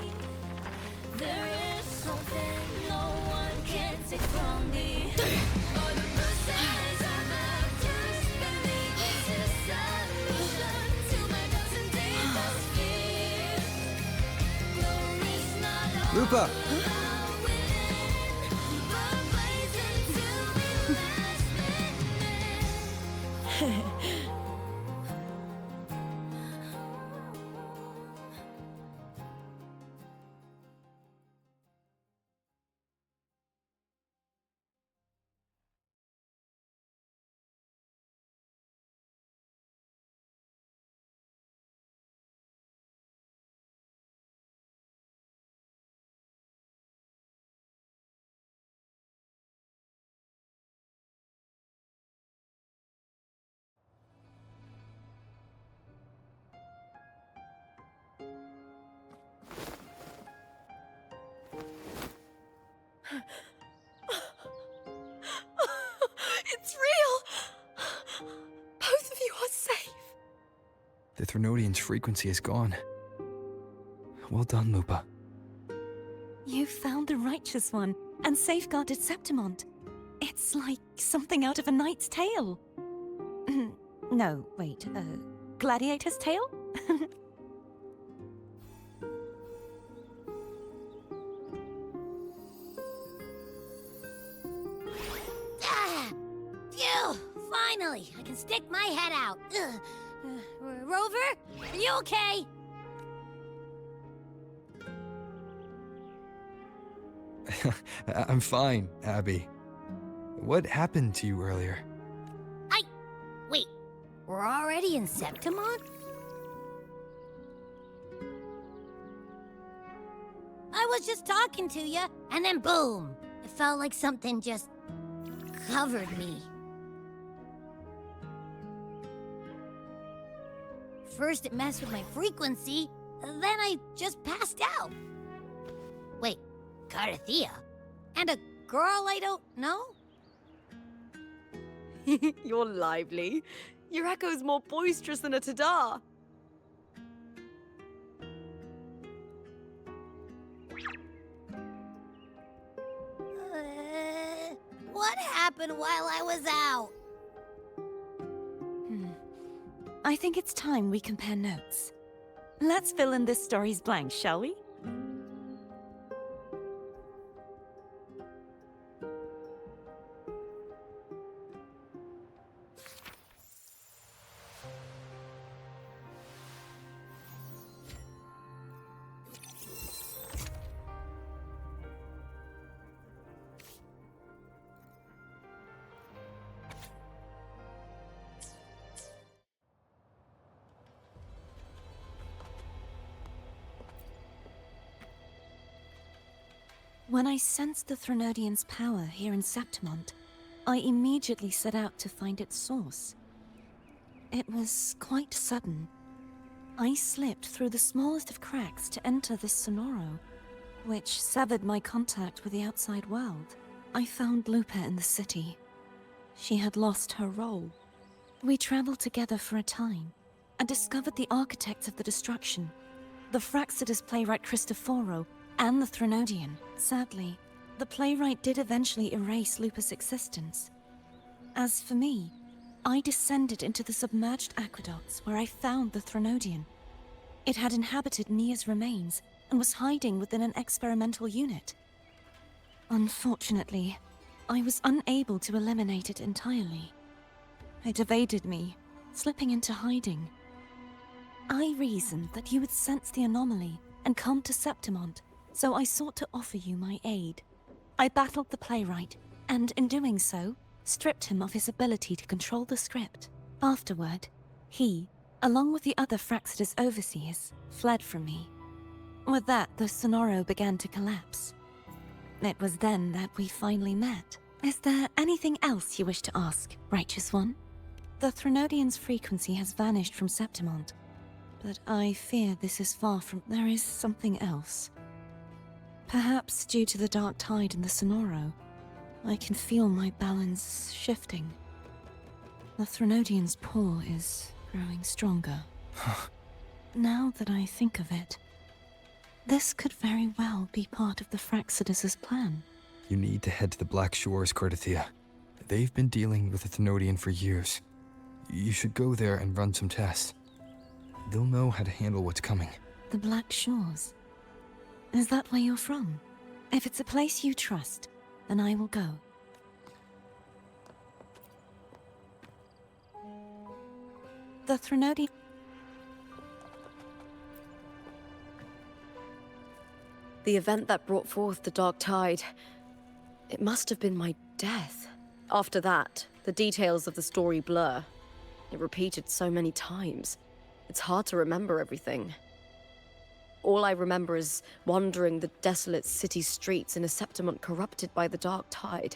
S3: Lupa!
S2: It's real! Both of you are safe.
S3: The Threnodian's frequency is gone. Well done, Lupa.
S1: You found the righteous one and safeguarded Septimont. It's like something out of a knight's tale. No, wait, gladiator's tail?
S12: Ah! Phew! Finally, I can stick my head out. Rover, are you okay?
S3: I'm fine, Abby. What happened to you earlier?
S12: Wait, we're already in Septimont? I was just talking to you, and then boom! It felt like something just covered me. First it messed with my frequency, then I just passed out. Wait, Carthea? And a girl I don't know?
S2: You're lively. Your echo's more boisterous than a Tadar.
S12: What happened while I was out?
S1: I think it's time we compare notes. Let's fill in this story's blanks, shall we? When I sensed the Threnodian's power here in Septimont, I immediately set out to find its source. It was quite sudden. I slipped through the smallest of cracks to enter this Sonoro, which severed my contact with the outside world. I found Lupa in the city. She had lost her role. We traveled together for a time, and discovered the architects of the destruction, the Fraxidus playwright Cristoforo, and the Threnodian. Sadly, the playwright did eventually erase Lupa's existence. As for me, I descended into the submerged aqueducts where I found the Threnodian. It had inhabited Nia's remains and was hiding within an experimental unit. Unfortunately, I was unable to eliminate it entirely. It evaded me, slipping into hiding. I reasoned that you would sense the anomaly and come to Septimont, so I sought to offer you my aid. I battled the playwright, and in doing so, stripped him of his ability to control the script. Afterward, he, along with the other Fraxidus overseers, fled from me. With that, the Sonoro began to collapse. It was then that we finally met. Is there anything else you wish to ask, Righteous One? The Threnodian's frequency has vanished from Septimont, but I fear this is far from... There is something else. Perhaps due to the dark tide in the Sonoro, I can feel my balance shifting. The Threnodian's pull is growing stronger. Now that I think of it, this could very well be part of the Fraxidus' plan.
S3: You need to head to the Black Shores, Carthea. They've been dealing with the Thenodian for years. You should go there and run some tests. They'll know how to handle what's coming.
S1: The Black Shores? Is that where you're from? If it's a place you trust, then I will go. The Threnodian...
S2: The event that brought forth the dark tide. It must have been my death. After that, the details of the story blur. It repeated so many times. It's hard to remember everything. All I remember is wandering the desolate city streets in a Septimont corrupted by the dark tide,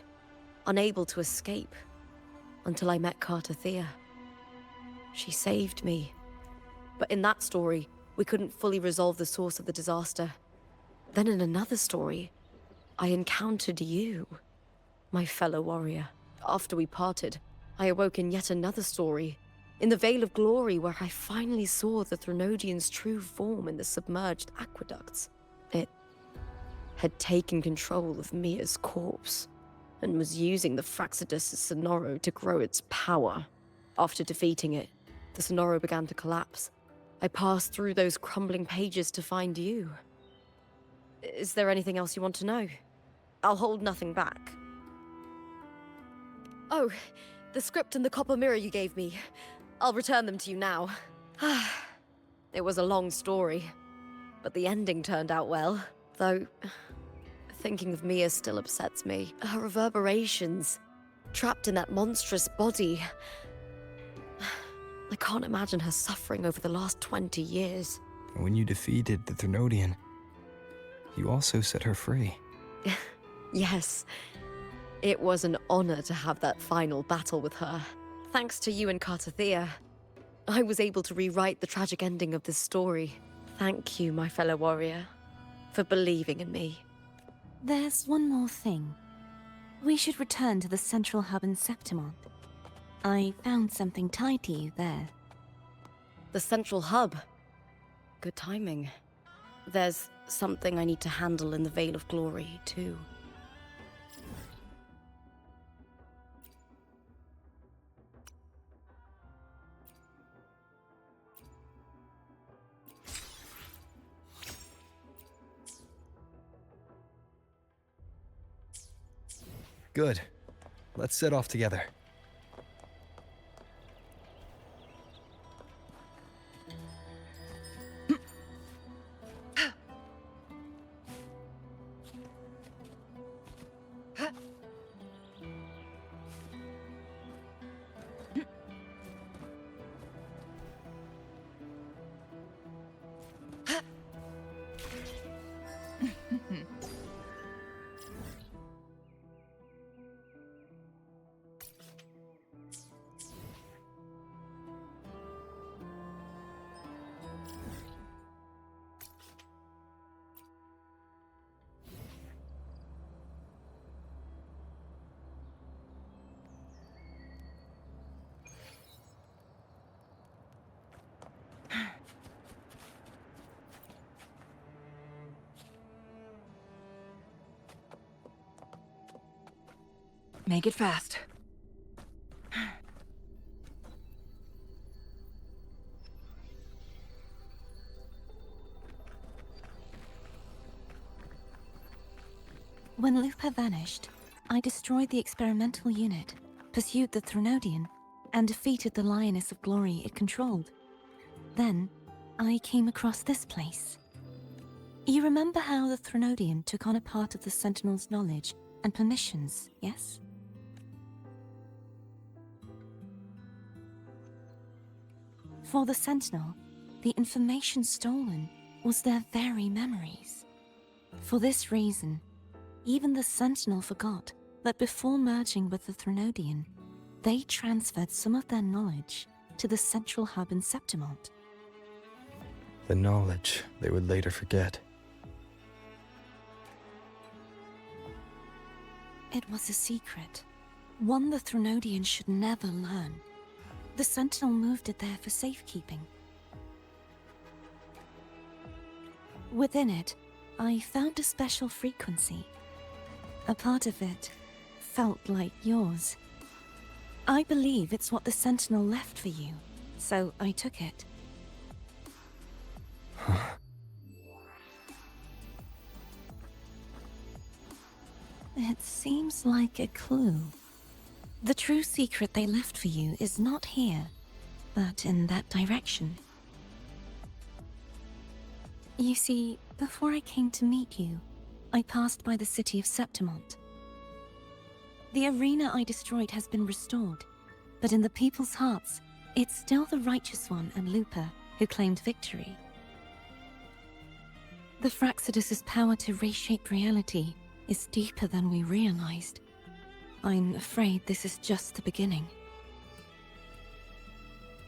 S2: unable to escape, until I met Carthea. She saved me. But in that story, we couldn't fully resolve the source of the disaster. Then in another story, I encountered you, my fellow warrior. After we parted, I awoke in yet another story, in the Veil of Glory, where I finally saw the Threnodian's true form in the submerged aqueducts. It had taken control of Mia's corpse, and was using the Fraxidus' Sonoro to grow its power. After defeating it, the Sonoro began to collapse. I passed through those crumbling pages to find you. Is there anything else you want to know? I'll hold nothing back. Oh, the script and the copper mirror you gave me. I'll return them to you now. It was a long story, but the ending turned out well. Though, thinking of Mia still upsets me. Her reverberations, trapped in that monstrous body. I can't imagine her suffering over the last 20 years.
S3: When you defeated the Threnodian, you also set her free.
S2: Yes. It was an honor to have that final battle with her. Thanks to you and Cartathea, I was able to rewrite the tragic ending of this story. Thank you, my fellow warrior, for believing in me.
S1: There's one more thing. We should return to the central hub in Septimont. I found something tied to you there.
S2: The central hub. Good timing. There's something I need to handle in the Veil of Glory, too.
S3: Good. Let's set off together.
S11: Make it fast.
S1: When Lupa vanished, I destroyed the experimental unit, pursued the Threnodian, and defeated the Lioness of Glory it controlled. Then, I came across this place. You remember how the Threnodian took on a part of the Sentinel's knowledge and permissions, yes? For the Sentinel, the information stolen was their very memories. For this reason, even the Sentinel forgot that before merging with the Threnodian, they transferred some of their knowledge to the central hub in Septimont.
S3: The knowledge they would later forget.
S1: It was a secret, one the Threnodian should never learn. The Sentinel moved it there for safekeeping. Within it, I found a special frequency. A part of it felt like yours. I believe it's what the Sentinel left for you, so I took it. It seems like a clue. The true secret they left for you is not here, but in that direction. You see, before I came to meet you, I passed by the city of Septimont. The arena I destroyed has been restored, but in the people's hearts, it's still the Righteous One and Lupa who claimed victory. The Fraxidus' power to reshape reality is deeper than we realized. I'm afraid this is just the beginning.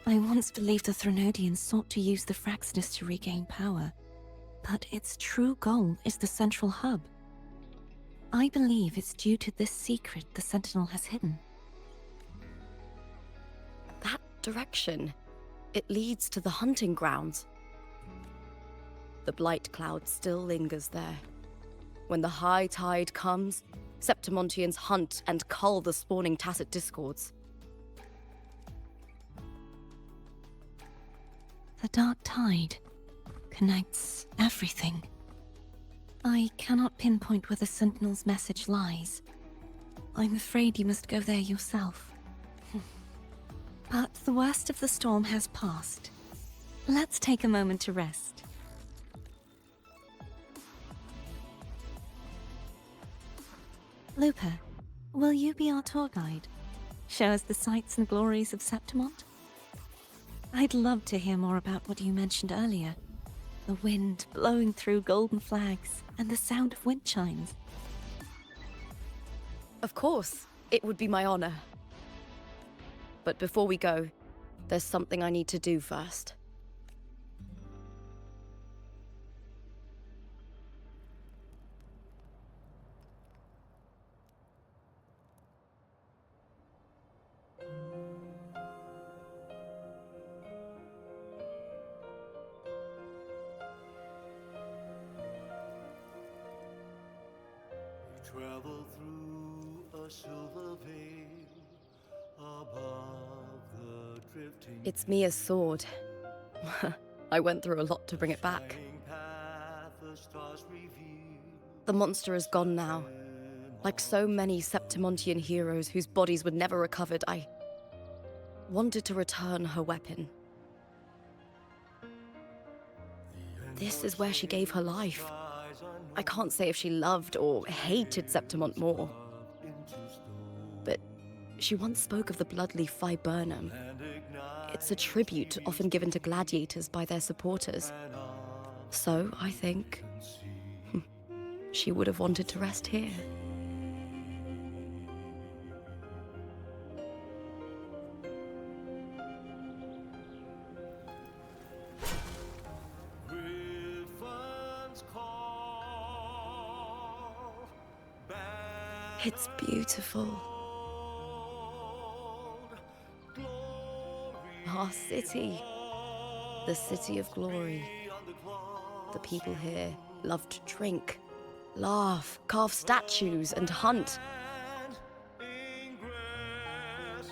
S1: I once believed the Threnodians sought to use the Fraxidus to regain power, but its true goal is the central hub. I believe it's due to this secret the Sentinel has hidden.
S2: That direction, it leads to the hunting grounds. The blight cloud still lingers there. When the high tide comes, Septimontians hunt and cull the spawning Tacit Discords.
S1: The dark tide connects everything. I cannot pinpoint where the Sentinel's message lies. I'm afraid you must go there yourself. But the worst of the storm has passed. Let's take a moment to rest. Lupa, will you be our tour guide? Show us the sights and glories of Septimont? I'd love to hear more about what you mentioned earlier. The wind blowing through golden flags and the sound of wind chimes.
S2: Of course, it would be my honor. But before we go, there's something I need to do first.
S13: Travel through a silver veil above the drifting.
S2: It's Mia's sword. I went through a lot to bring it back. The monster is gone now. Like so many Septimontian heroes whose bodies were never recovered, I wanted to return her weapon. This is where she gave her life. I can't say if she loved or hated Septimont more. But she once spoke of the bloodleaf viburnum. It's a tribute often given to gladiators by their supporters. So, I think, she would have wanted to rest here. It's beautiful. Our city. The city of glory. The people here love to drink, laugh, carve statues, and hunt.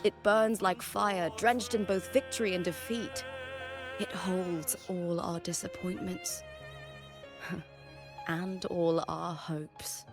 S2: It burns like fire, drenched in both victory and defeat. It holds all our disappointments. And all our hopes.